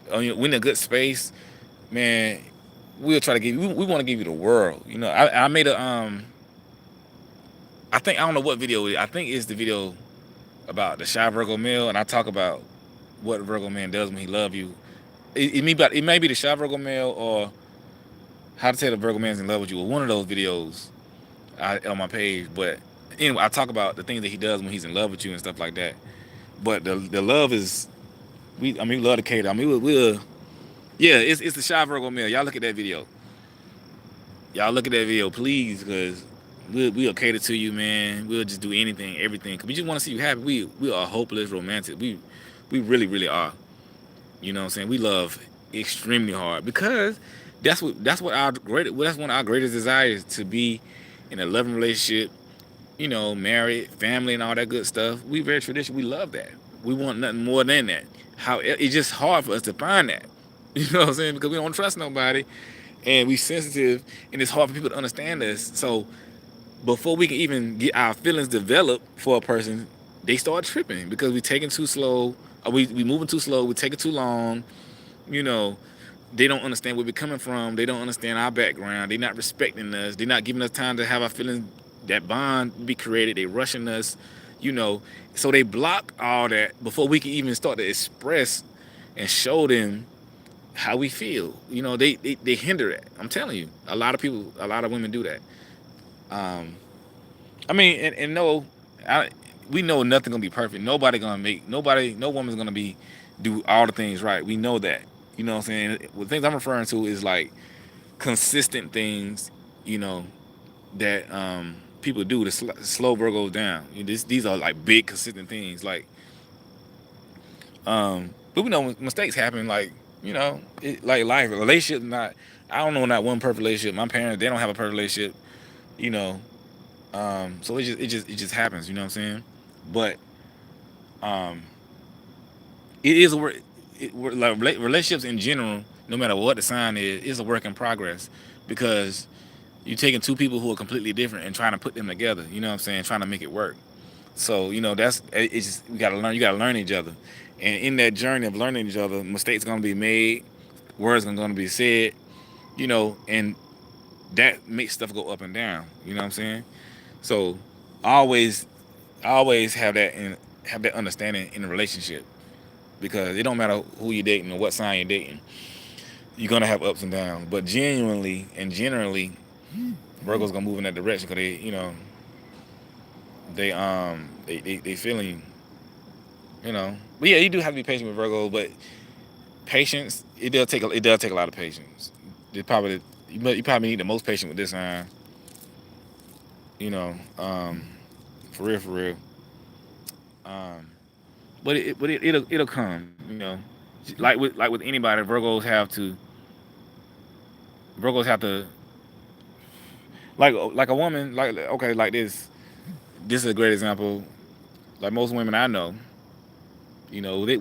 when in a good space, man, we'll try to give you. We want to give you the world. You know, I made a I think I don't know what video it is. I think it's the video about the shy Virgo male, and I talk about what a Virgo man does when he love you. It may be the shy Virgo male or how to tell the Virgo man's in love with you, or one of those videos on my page. But anyway, I talk about the things that he does when he's in love with you and stuff like that. But the love is we love to cater. I mean we'll yeah, it's the shy Virgo male. Y'all look at that video. Y'all look at that video, please, because we'll cater to you, man. We'll just do anything, everything. Cause we just want to see you happy. We are hopeless romantic. We really are. You know what I'm saying? We love extremely hard because that's one of our greatest desires, to be in a loving relationship, you know, married, family, and all that good stuff. We very traditional. We love that. We want nothing more than that. How it's just hard for us to find that. You know what I'm saying? Because we don't trust nobody, and we sensitive, and it's hard for people to understand us. So before we can even get our feelings developed for a person, they start tripping because we taking too slow, or we moving too slow, we taking too long. You know, they don't understand where we're coming from. They don't understand our background. They're not respecting us. They're not giving us time to have our feelings, that bond be created. They rushing us, you know. So they block all that before we can even start to express and show them how we feel. You know, they hinder it. I'm telling you, a lot of people, a lot of women do that. Um, I mean, and no, I, we know nothing gonna be perfect. No woman's gonna be do all the things right. We know that. You know what I'm saying? The things I'm referring to is like consistent things. You know that people do to slow Virgos down. You know, these are like big consistent things. Like, but we know mistakes happen. Like, you know, like life, relationship. Not, I don't know, not one perfect relationship. My parents, they don't have a perfect relationship. You know, so it just happens. You know what I'm saying? But um, it is a work. Like relationships in general, no matter what the sign is a work in progress, because you're taking two people who are completely different and trying to put them together. You know what I'm saying? Trying to make it work. So you know it's just we gotta learn. You gotta learn each other, and in that journey of learning each other, mistakes gonna be made, words gonna be said. You know, and that makes stuff go up and down. You know what I'm saying? So always, always have that understanding in a relationship, because it don't matter who you're dating or what sign you're dating. You're gonna have ups and downs, but genuinely and generally, Virgo's gonna move in that direction because they, you know, they feeling you, you know. But yeah, you do have to be patient with Virgo, but patience, it does take a lot of patience. You probably need the most patience with this sign, you know, for real. Um, it'll come, you know. Like with anybody, Virgos have to like a woman, like okay, like this. This is a great example. Like most women I know, you know, they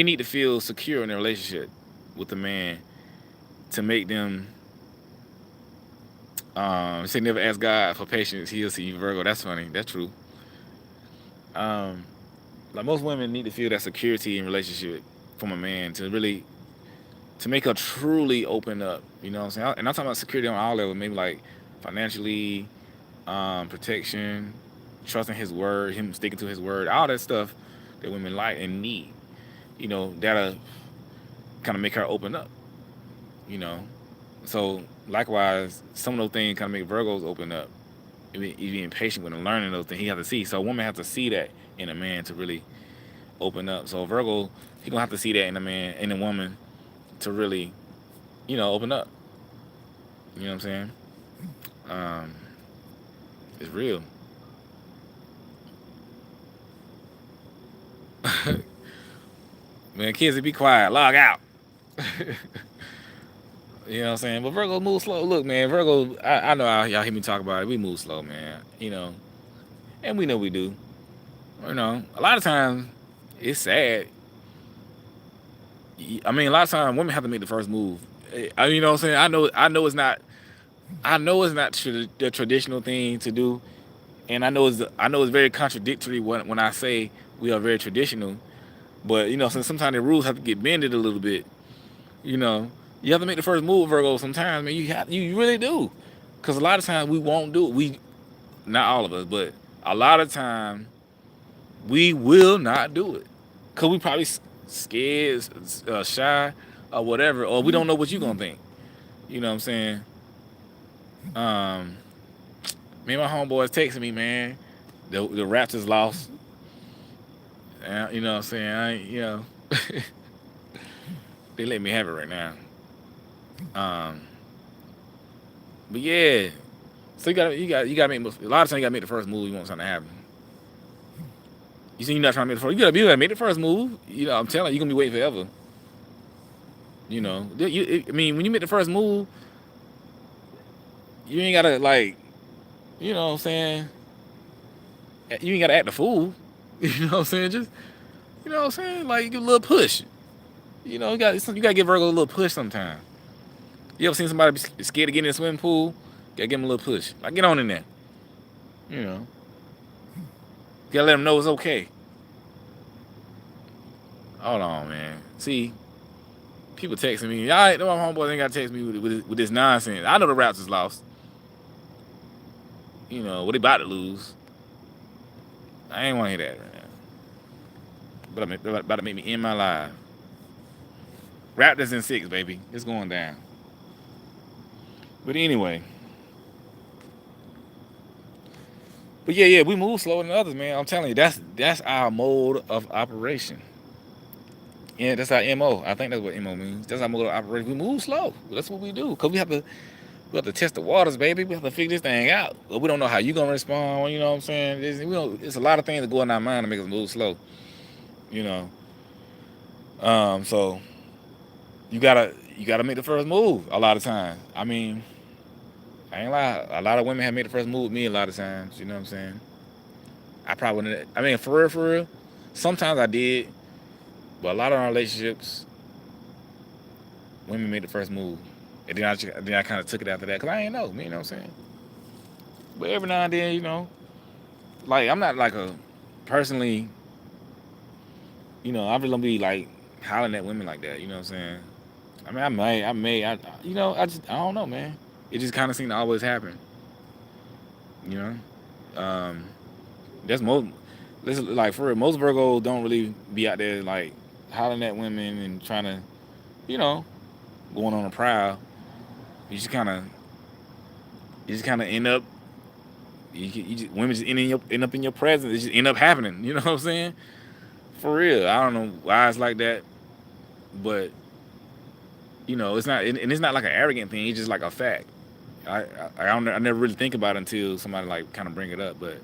need to feel secure in their relationship with the man to make them say never ask God for patience, he'll see you, Virgo. That's funny. That's true. Um like most women need to feel that security in relationship from a man to really to make her truly open up. You know what I'm saying? And I'm talking about security on all levels, maybe like financially, protection, trusting his word, him sticking to his word, all that stuff that women like and need. You know, that'll kind of make her open up. You know, so likewise, some of those things kind of make Virgos open up. You being patient with and learning those things, he has to see. So a woman has to see that in a man to really open up. So Virgo, he gonna have to see that in a man, in a woman, to really, open up. You know what I'm saying? Um, it's real. Man, kids, be quiet. Log out. You know what I'm saying? But Virgo move slow. Look, man, Virgo, I know y'all hear me talk about it. We move slow, man. And we know we do. A lot of times it's sad. I mean, a lot of times women have to make the first move. You know what I'm saying? I know it's not the traditional thing to do, and I know it's very contradictory when I say we are very traditional. But since sometimes the rules have to get bended a little bit, you know, you have to make the first move, Virgo. Sometimes, man, you really do, because a lot of times we won't do it. Not all of us, but a lot of time we will not do it, cause we probably scared, shy, or whatever, or we don't know what you gonna think. You know what I'm saying? Um, Me and my homeboys texting me, man. The Raptors lost. You know what I'm saying? They let me have it right now. Um, but yeah, so you gotta make a lot of times you gotta make the first move. You want something to happen. You see, you're not trying to make the first. You gotta make the first move. I'm telling you, you're gonna be waiting forever. I mean, when you make the first move, you ain't gotta like, you know what I'm saying? You ain't gotta act the fool. You know what I'm saying? Just, you know what I'm saying? Like, give a little push. You gotta give Virgo a little push sometimes. You ever seen somebody be scared to get in the swimming pool? Gotta give them a little push. Like, get on in there. You know, gotta let them know it's okay. Hold on, man. See, people texting me. All right, no, my homeboys ain't gotta text me with this nonsense. I know the Raptors lost. What they about to lose. I ain't want to hear that right now. But they're about to make me end my life. Raptors in 6, baby. It's going down. But anyway. But yeah, we move slower than others, man. I'm telling you, that's our mode of operation. Yeah, that's our MO. I think that's what MO means. That's our mode of operation. We move slow. That's what we do. Cause we have to test the waters, baby. We have to figure this thing out. But we don't know how you gonna respond. You know what I'm saying? It's a lot of things that go in our mind to make us move slow. You know. So you gotta make the first move a lot of times. I mean, I ain't lie. A lot of women have made the first move with me a lot of times. You know what I'm saying? I probably wouldn't. I mean, for real. Sometimes I did, but a lot of our relationships, women made the first move, and then I kind of took it after that because I ain't know. You know what I'm saying? But every now and then, like I'm not like a personally, I really don't be like hollering at women like that. You know what I'm saying? I mean, I don't know, man. It just kind of seemed to always happen. You know, that's most. Listen, like for real, most Virgos don't really be out there like hollering at women and trying to, you know, going on a prowl. You just kind of, end up. Women just end up in your presence. It just end up happening. You know what I'm saying? For real, I don't know why it's like that, but it's not, and it's not like an arrogant thing. It's just like a fact. I never really think about it until somebody like kind of bring it up, but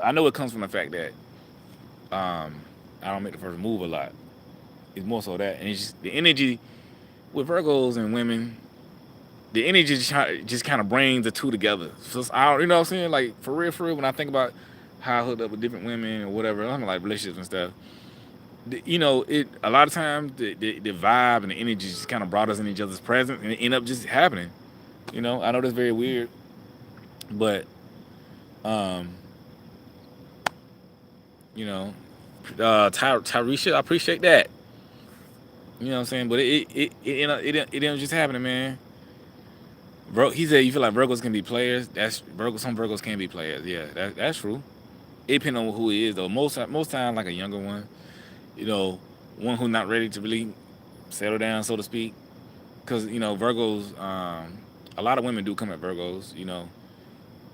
I know it comes from the fact that I don't make the first move a lot. It's more so that, and it's just the energy with Virgos and women. The energy just kind of brings the two together. So you know what I'm saying? Like for real, when I think about how I hooked up with different women or whatever, I'm like relationships and stuff. It a lot of times the vibe and the energy just kind of brought us in each other's presence, and it ended up just happening. I know that's very weird, but um, You know, Tyresha, I appreciate that. You know what I'm saying? But it didn't just happening, man. Bro, he said you feel like Virgos can be players. That's Virgo. Some Virgos can be players. Yeah, that's true. It depends on who he is though. Most times like a younger one, you know, one who's not ready to really settle down, so to speak. Because Virgos, a lot of women do come at Virgos.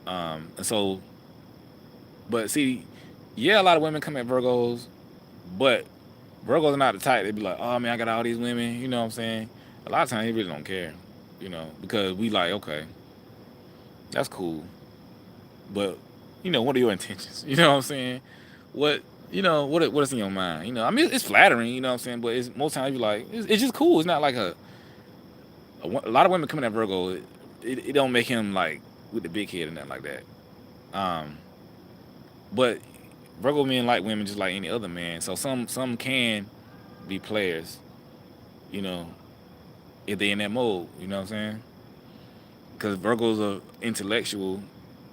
And so, but see, yeah, a lot of women come at Virgos, but Virgos are not the type. They be like, oh man, I got all these women. You know what I'm saying? A lot of times they really don't care. Because we like, okay, that's cool, but what are your intentions? You know what I'm saying? What what is in your mind? I mean, it's flattering. You know what I'm saying? But it's most times you like, it's just cool. It's not like a lot of women coming at Virgo. It don't make him like with the big head and nothing like that. But Virgo men like women just like any other man. So some can be players, you know, if they in that mode. You know what I'm saying? Because Virgos are intellectual,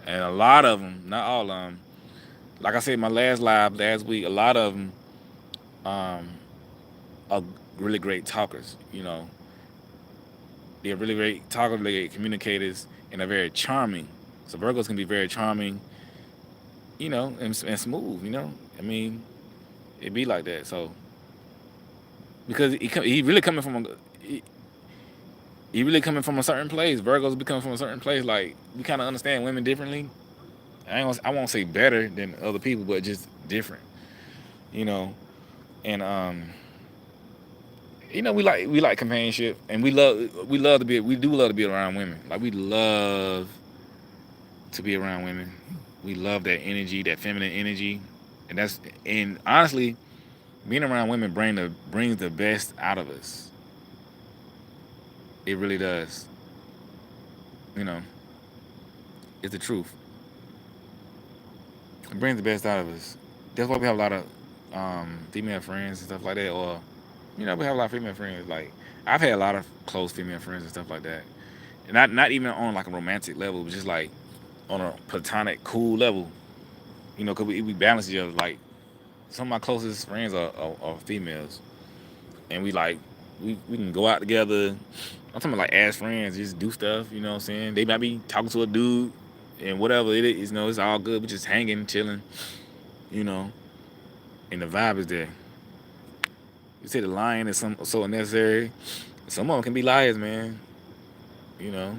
and a lot of them, not all of them, like I said in my last live last week, a lot of them are really great talkers. They're really great talkers, really great communicators, and they're very charming. So Virgos can be very charming, and smooth. I mean, it be like that. So because he really coming from he really coming from a certain place. Virgos be coming from a certain place. Like, we kind of understand women differently. I won't say better than other people, but just different. And we like companionship, and we do love to be around women. Like, we love to be around women. We love that energy, that feminine energy, and honestly, being around women brings the best out of us. It really does. You know, it's the truth. It brings the best out of us. That's why we have a lot of female friends and stuff like that. Or, we have a lot of female friends. Like, I've had a lot of close female friends and stuff like that. And not even on like a romantic level, but just like on a platonic, cool level. Because we balance each other. Like, some of my closest friends are females. And we can go out together. I'm talking about like as friends, just do stuff, you know what I'm saying? They might be talking to a dude and whatever it is, it's all good. We just hanging, chilling, and the vibe is there. You say the lying is so unnecessary. Some of them can be liars, man. You know.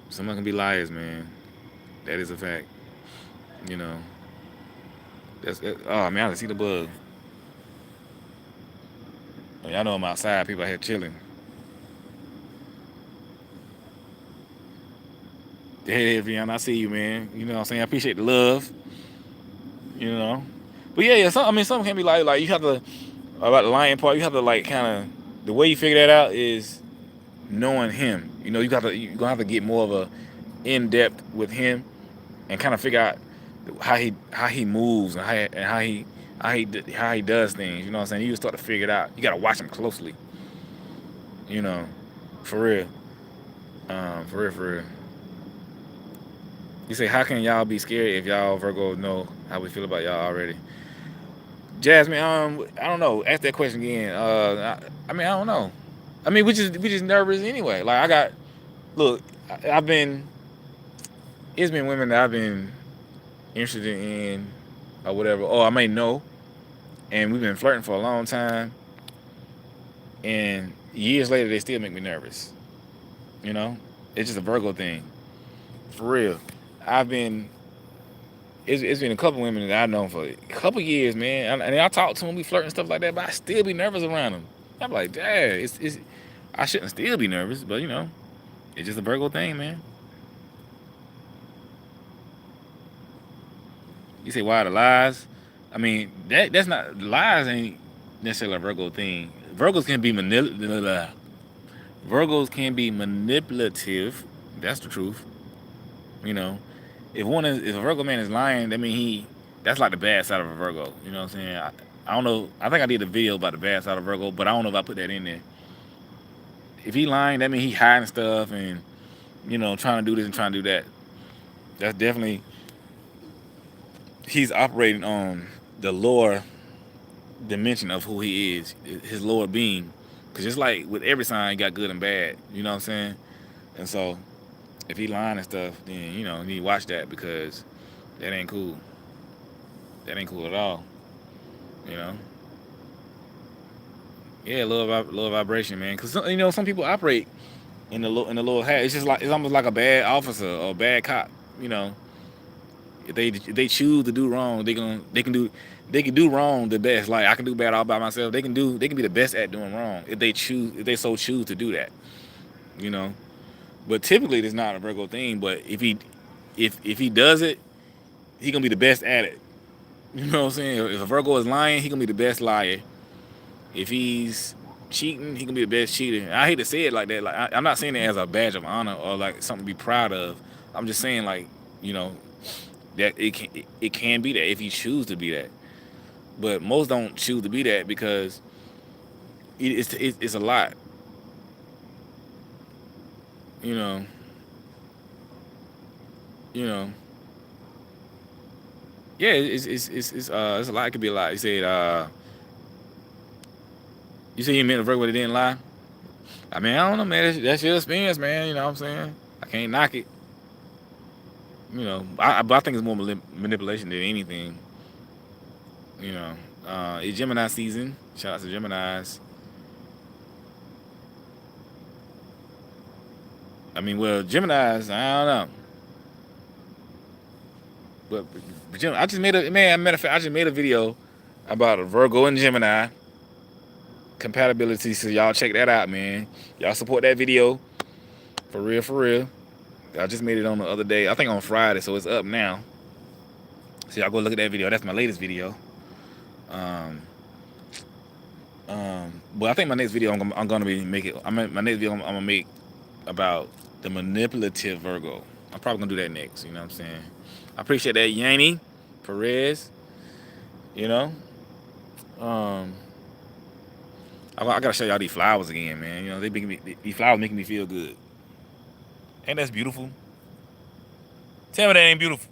Some of them can be liars, man. That is a fact. You know. Oh man, I can see the bug. Y'all know I'm outside. People out here chilling. Hey, Brianna, I see you, man. You know what I'm saying? I appreciate the love. But yeah. Some can be like you have to, about the lying part, you have to like kind of, the way you figure that out is knowing him. You're gonna have to get more of a in depth with him and kind of figure out how he moves and how he does things. You know what I'm saying? You just start to figure it out. You gotta watch him closely. For real. For real. You say, how can y'all be scared if y'all Virgos know how we feel about y'all already? Jasmine, I don't know. Ask that question again. I don't know. We just nervous anyway. Like, it's been women that I've been interested in or whatever, or I may know, and we've been flirting for a long time, and years later they still make me nervous. It's just a Virgo thing. For real. It's been a couple women that I've known for a couple years, man. And I talk to them, we flirt and stuff like that, but I still be nervous around them. I'm like, dad, I shouldn't still be nervous, but it's just a Virgo thing, man. You say, why the lies? That's not, lies ain't necessarily a Virgo thing. Virgos can be manipulative. That's the truth. If a Virgo man is lying, that's like the bad side of a Virgo. You know what I'm saying? I don't know. I think I did a video about the bad side of Virgo, but I don't know if I put that in there. If he lying, that means he hiding stuff and trying to do this and trying to do that. That's definitely he's operating on the lower dimension of who he is, his lower being. Cause just like with every sign, you got good and bad. You know what I'm saying? And so if he lying and stuff, then you need to watch that because that ain't cool. That ain't cool at all. You know? Yeah, low vibration, man. Cause some people operate in the lower hat. It's just like it's almost like a bad officer or a bad cop. You know, if they choose to do wrong, they can do wrong the best. Like I can do bad all by myself. They can be the best at doing wrong if they so choose to do that. You know, but typically it's not a Virgo thing. But if he does it, he gonna be the best at it. You know what I'm saying? If a Virgo is lying, he gonna be the best liar. If he's cheating, he gonna be the best cheater. I hate to say it like that. Like I'm not saying it as a badge of honor or like something to be proud of. I'm just saying like you know that it can be that if you choose to be that. But most don't choose to be that because it's a lot. You know. You know. Yeah, it's a lot. It could be a lot. You said you meant a Virgo that didn't lie. I mean, I don't know, man. That's your experience, man. You know what I'm saying? I can't knock it. But I think it's more manipulation than anything. You know, it's Gemini season. Shout out to Geminis. I mean, well, Geminis, I don't know. But I just made a man. Matter of fact, I just made a video about a Virgo and Gemini compatibility. So y'all check that out, man. Y'all support that video for real, for real. I just made it on the other day. I think on Friday, so it's up now. So y'all go look at that video. That's my latest video. But I think my next video I'm gonna be making. My next video I'm gonna make about the manipulative Virgo. I'm probably gonna do that next. You know what I'm saying? I appreciate that, Yanni Perez. You know, I gotta show y'all these flowers again, man. These flowers making me feel good. Ain't that beautiful? Tell me that ain't beautiful.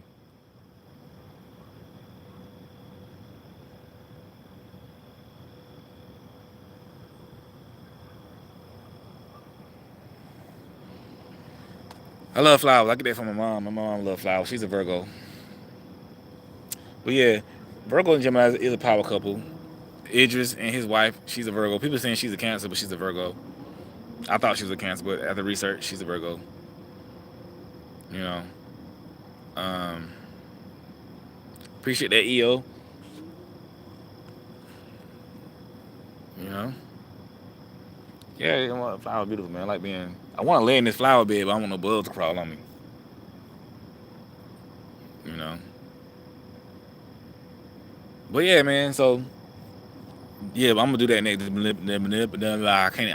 I love flowers. I get that from my mom. My mom loves flowers. She's a Virgo. But yeah, Virgo and Gemini is a power couple. Idris and his wife, she's a Virgo. People saying she's a Cancer, but she's a Virgo. I thought she was a Cancer, but after research, she's a Virgo. You know. Appreciate that, EO. You know. Yeah, flower beautiful, man. I want to lay in this flower bed, but I don't want no bugs to crawl on me. You know. But yeah, man. So yeah, but I'm gonna do that next.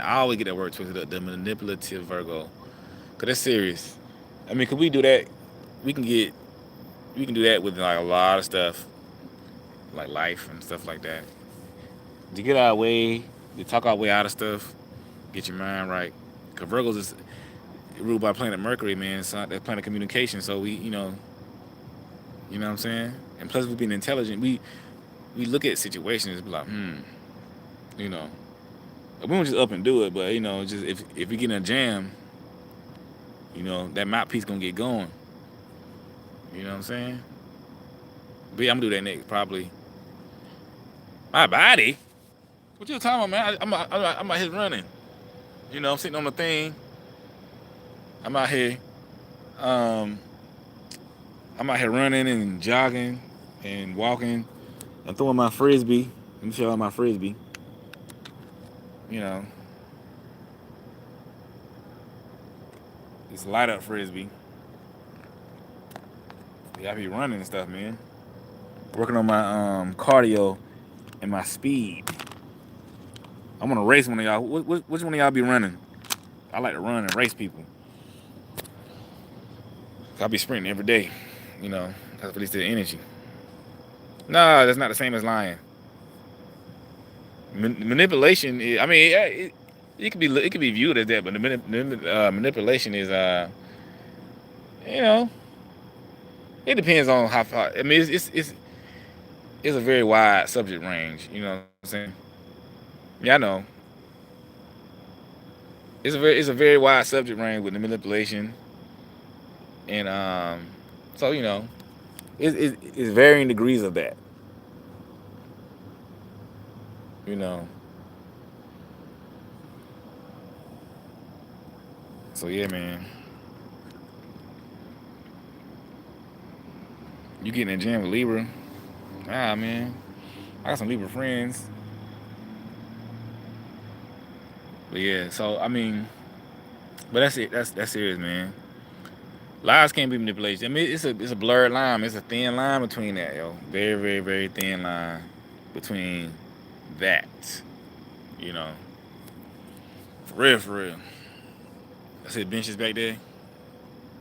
I always get that word twisted. The manipulative Virgo, cause that's serious. I mean, could we do that? We can do that with like a lot of stuff, like life and stuff like that. To get our way, to talk our way out of stuff, get your mind right. Cause Virgos is ruled by planet Mercury, man. It's not that planet communication. So you know what I'm saying. And plus, we being intelligent, we look at situations and be like, you know, we don't just up and do it, but just if we get in a jam, that mouthpiece gonna get going. You know what I'm saying? But yeah, I'm gonna do that next, probably. My body? What you talking about, man? I'm out here running. I'm sitting on the thing. I'm out here. Um, I'm out here running and jogging and walking. I'm throwing my frisbee. Let me show you my frisbee. You know, it's a light up frisbee. Yeah, I be running and stuff, man. Working on my cardio and my speed. I'm gonna race one of y'all. Which one of y'all be running? I like to run and race people. I be sprinting every day. That's release the energy. No, that's not the same as lying. Manipulation. I mean, it could be viewed as that, but the manipulation is, you know, it depends on how far. I mean, it's a very wide subject range. You know what I'm saying? Yeah, I know. It's a very wide subject range with the manipulation, and so it's varying degrees of that. You know, so yeah, man. You getting in the gym with Libra? Ah, man. I got some Libra friends, but yeah. So I mean, but that's it. That's serious, man. Lies can't be manipulated. I mean, it's a blurred line. It's a thin line between that, yo. Very, very, very thin line between that. You know, for real, for real. I said benches back there.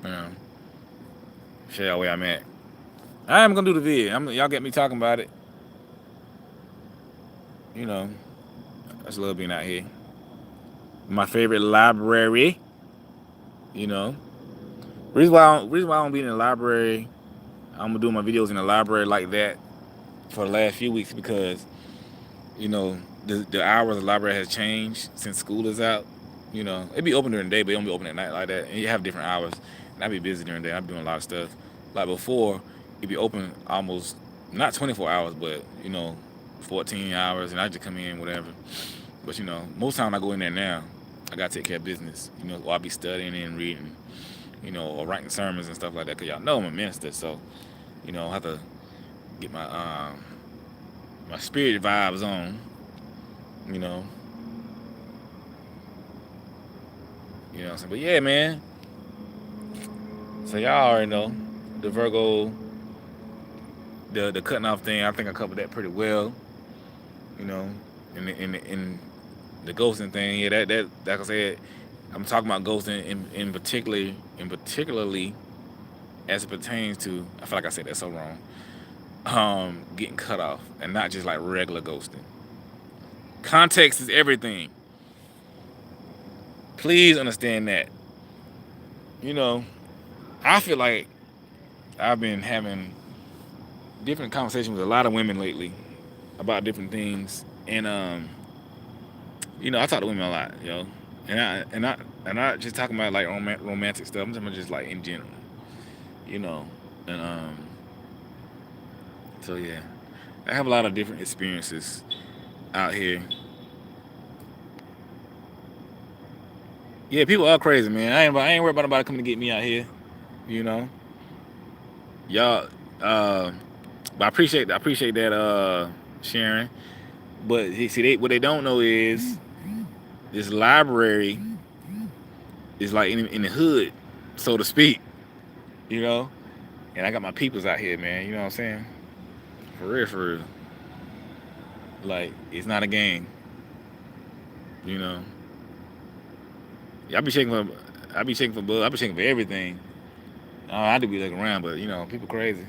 Yeah. Show y'all where I'm at. I am gonna do the vid. Y'all get me talking about it. You know, that's a little being out here. My favorite library. You know, reason why I don't be in the library. I'm gonna do my videos in the library like that for the last few weeks because the hours of the library has changed since school is out. It'd be open during the day, but it don't be open at night like that. And you have different hours. And I'd be busy during the day. I'd be doing a lot of stuff. Like before, it'd be open almost not 24 hours, but 14 hours, and I just come in whatever. But most time I go in there now, I gotta take care of business. Or I be studying and reading, or writing sermons and stuff like that. Cause y'all know I'm a minister, so I have to get my spirit vibes on. You know. You know what I'm saying? But yeah, man. So y'all already know the Virgo, the cutting off thing. I think I covered that pretty well. In the ghosting thing. Yeah, that like I said, I'm talking about ghosting particularly as it pertains to. I feel like I said that so wrong. Getting cut off and not just like regular ghosting. Context is everything. Please understand that. I feel like I've been having different conversations with a lot of women lately about different things, and I talk to women a lot, and I just talking about like romantic stuff. I'm talking about just like in general, and so yeah, I have a lot of different experiences out here. Yeah, people are crazy, man. I ain't worried about nobody coming to get me out here, you know. Y'all, but I appreciate that, sharing. But what they don't know is this library is like in the hood, so to speak, you know. And I got my peoples out here, man. You know what I'm saying? For real, for real. Like it's not a game, you know. Yeah, I be checking for bug. I be checking for everything. I do be looking around, but people crazy.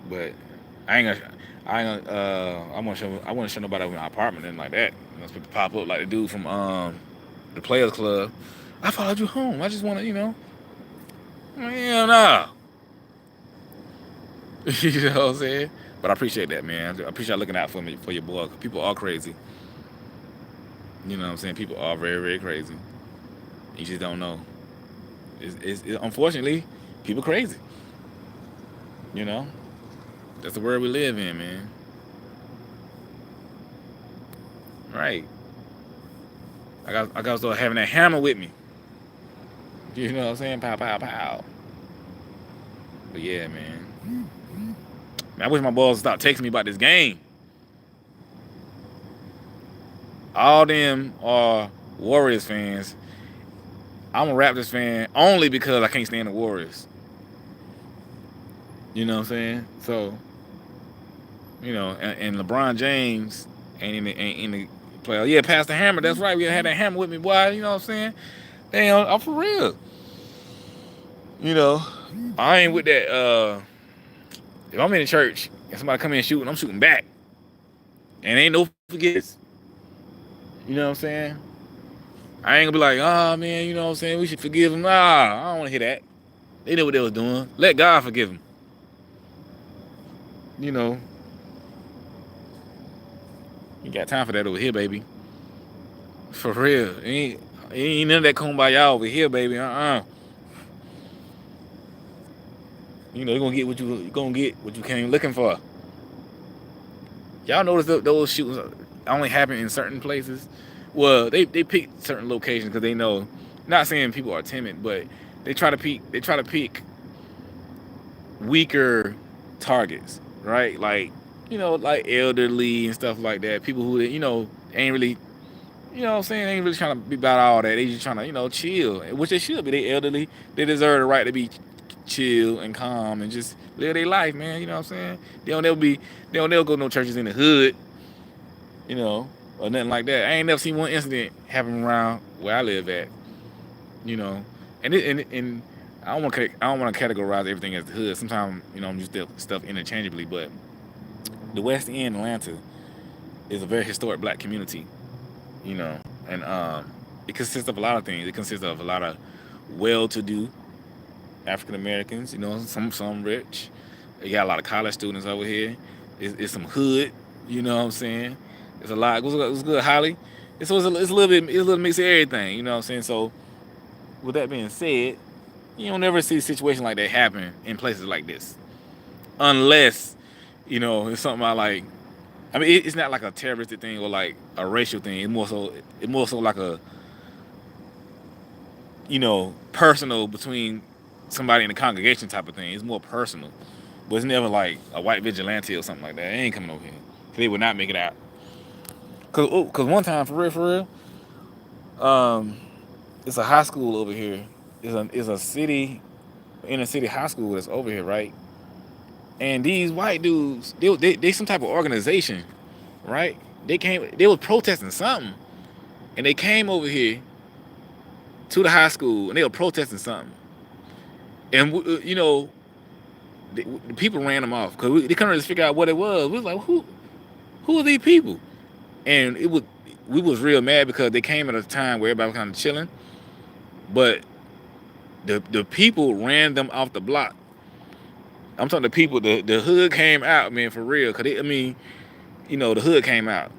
But I ain't gonna, I want to show nobody in my apartment and like that. People pop up like the dude from the Players Club. I followed you home. I just want to, hell no. You know what I'm saying? But I appreciate that, man. I appreciate looking out for me for your boy. People are crazy. You know what I'm saying? People are very, very crazy. You just don't know. Unfortunately, people crazy. You know, that's the world we live in, man. Right. I got to start having that hammer with me. You know what I'm saying? Pow, pow, pow. But yeah, man. I wish my boys would stop texting me about this game. All them are Warriors fans. I'm a Raptors fan only because I can't stand the Warriors. You know what I'm saying? So, and LeBron James ain't in the playoff. Yeah, pass the hammer. That's right. We had that hammer with me, boy. You know what I'm saying? Damn, I'm for real. I ain't with that. If I'm in the church and somebody come in shooting, I'm shooting back. And ain't no forgiveness. You know what I'm saying? I ain't gonna be like, oh man, you know what I'm saying? We should forgive them. Nah, I don't want to hear that. They know what they was doing. Let God forgive them. You know, you got time for that over here, baby. For real. Ain't none of that kumbaya over here, baby. You know, you're gonna get what you came looking for. Y'all notice those shootings only happen in certain places. Well, they pick certain locations because they know. Not saying people are timid, but they try to pick weaker targets, right? Like, like elderly and stuff like that. People who ain't really, what I'm saying, ain't really trying to be about all that. They just trying to chill, which they should be. They elderly. They deserve the right to be chill and calm and just live their life, man. You know what I'm saying? They don't never go to no churches in the hood, you know, or nothing like that. I ain't never seen one incident happen around where I live at, you know. And I don't want to categorize everything as the hood. Sometimes I'm just stuff interchangeably, but the West End, Atlanta, is a very historic Black community, you know, and it consists of a lot of things. It consists of a lot of well-to-do African Americans, some rich. You got a lot of college students over here. It's some hood, you know what I'm saying? It's a lot. What's good, Holly? It's a little mix of everything, you know what I'm saying? So with that being said, you don't never see a situation like that happen in places like this, unless it's something I like. I mean, it's not like a terroristic thing or like a racial thing. It's more so like a personal between somebody in the congregation type of thing. It's more personal, but it's never like a white vigilante or something like that. It ain't coming over here. They would not make it out. Cause one time, for real, it's a high school over here. It's a city, inner city high school that's over here, right? And these white dudes, they some type of organization, right? They were protesting something, and they came over here to the high school, and they were protesting something, and the people ran them off because they couldn't really figure out what it was. We was like, who are these people? And we was real mad because they came at a time where everybody was kind of chilling, but the people ran them off the block. I'm talking the people, the hood came out, man, for real. Cause the hood came out.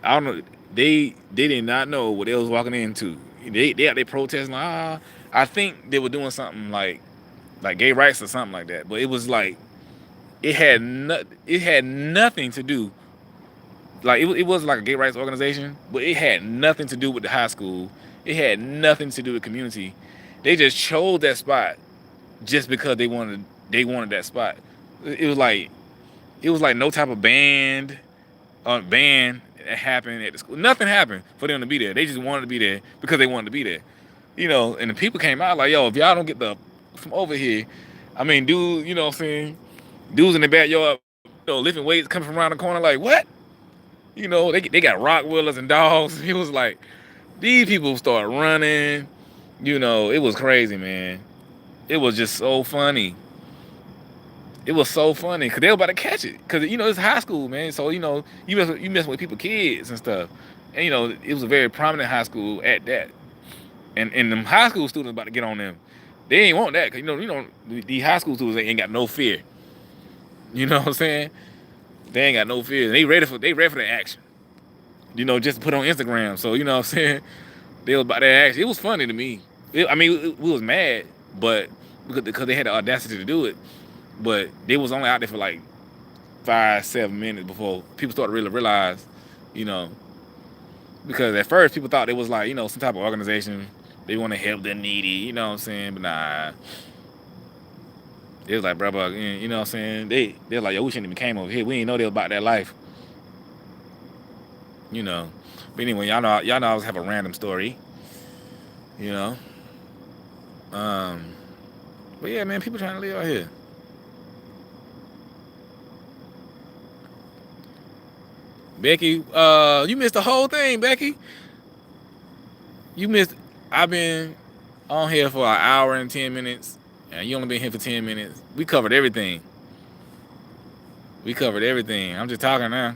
I don't know. They did not know what they was walking into. They out there protesting. I think they were doing something like gay rights or something like that. But it was like it had nothing to do. Like it was like a gay rights organization, but it had nothing to do with the high school. It had nothing to do with the community. They just chose that spot just because they wanted that spot. It was like no type of band that happened at the school. Nothing happened for them to be there. They just wanted to be there because they wanted to be there. And the people came out like, yo, if y'all don't get from over here, I mean, dude, you know what I'm saying? Dudes in the backyard, lifting weights coming from around the corner, like, what? They got Rottweilers and dogs. It was like, these people start running. It was crazy, man. It was just so funny. It was so funny because they were about to catch it because it's high school, man. So you mess with people, kids and stuff, and it was a very prominent high school at that, and them high school students about to get on them. They ain't want that because these high school students ain't got no fear. You know what I'm saying? They ain't got no fear. They ready for the action. Just to put on Instagram. So what I'm saying, they was about that action. It was funny to me. We was mad, but because they had the audacity to do it. But they was only out there for like 5-7 minutes before people started to really realize, because at first people thought it was like, some type of organization. They want to help the needy, you know what I'm saying? But nah. It was like, bro, you know what I'm saying? They're like, yo, we shouldn't even came over here. We didn't know they was about that life. But anyway, y'all know I always have a random story. But yeah, man, people trying to live out here. Becky, you missed the whole thing, Becky. You missed. I've been on here for an hour and 10 minutes, and you only been here for 10 minutes. We covered everything. I'm just talking now.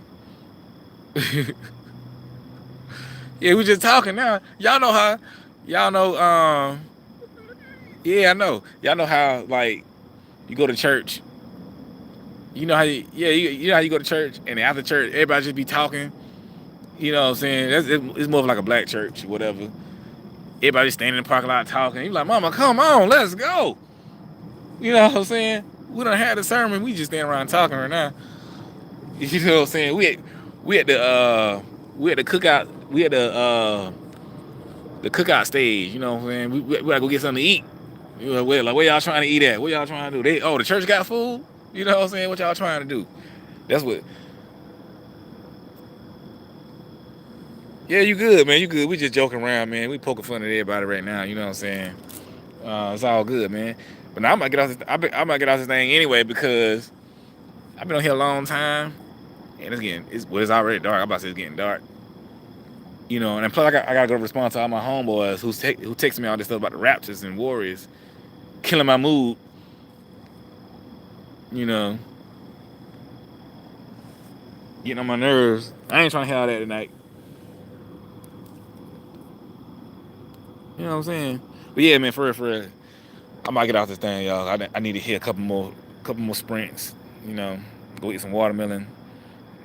Yeah, we just talking now. Y'all know how. Y'all know. Yeah, I know. Y'all know how like you go to church You know how you know how you go to church and after church everybody just be talking. You know what I'm saying? It's more of like a black church, whatever. Everybody standing in the parking lot talking. You like, Mama, come on, let's go. You know what I'm saying? We don't have the sermon. We just stand around talking right now. You know what I'm saying? We at the cookout. We at the cookout stage. You know what I'm saying? We gotta go get something to eat. You know, where y'all trying to eat at? What y'all trying to do? The church got food. You know what I'm saying? What y'all trying to do? That's what. Yeah, you good, man. You good. We just joking around, man. We poking fun at everybody right now. You know what I'm saying? It's all good, man. But now I might get off this. I might get off this thing anyway because I've been on here a long time, and it's already dark. I'm about to say it's getting dark. You know, and plus I gotta go respond to all my homeboys who text me all this stuff about the Raptors and Warriors, killing my mood. You know, getting on my nerves. I ain't trying to hear all that tonight. You know what I'm saying? But yeah, man, for real, I might get off this thing, y'all. I need to hit a couple more sprints. You know, go eat some watermelon.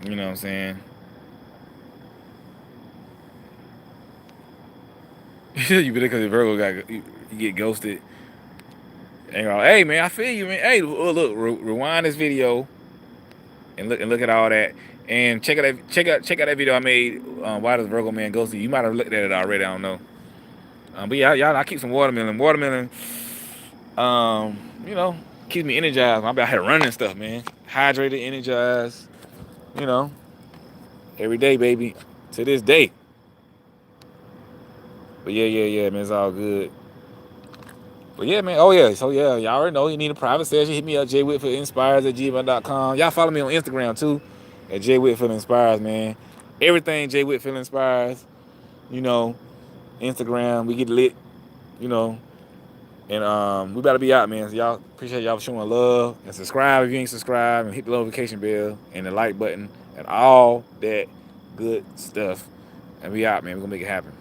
You know what I'm saying? You better because Virgo you get ghosted. And you're like, hey man, I feel you, man. Hey, look, rewind this video and look at all that. And check out that video I made. Why does Virgo man ghost you? You might have looked at it already. I don't know. But yeah, y'all, I keep some watermelon. Watermelon, you know, keeps me energized. I'm out here running and stuff, man. Hydrated, energized. You know, every day, baby. To this day. But yeah, man, it's all good. But yeah, man. Oh yeah. So yeah, y'all already know you need a private session. Hit me up, jwhitfieldinspires@gmail.com. Y'all follow me on Instagram too, at jwhitfieldinspires, man. Everything J Whitfield inspires. You know, Instagram. We get lit. You know, and we better be out, man. So y'all appreciate y'all showing love and subscribe if you ain't subscribed and hit the notification bell and the like button and all that good stuff. And we out, man. We're gonna make it happen.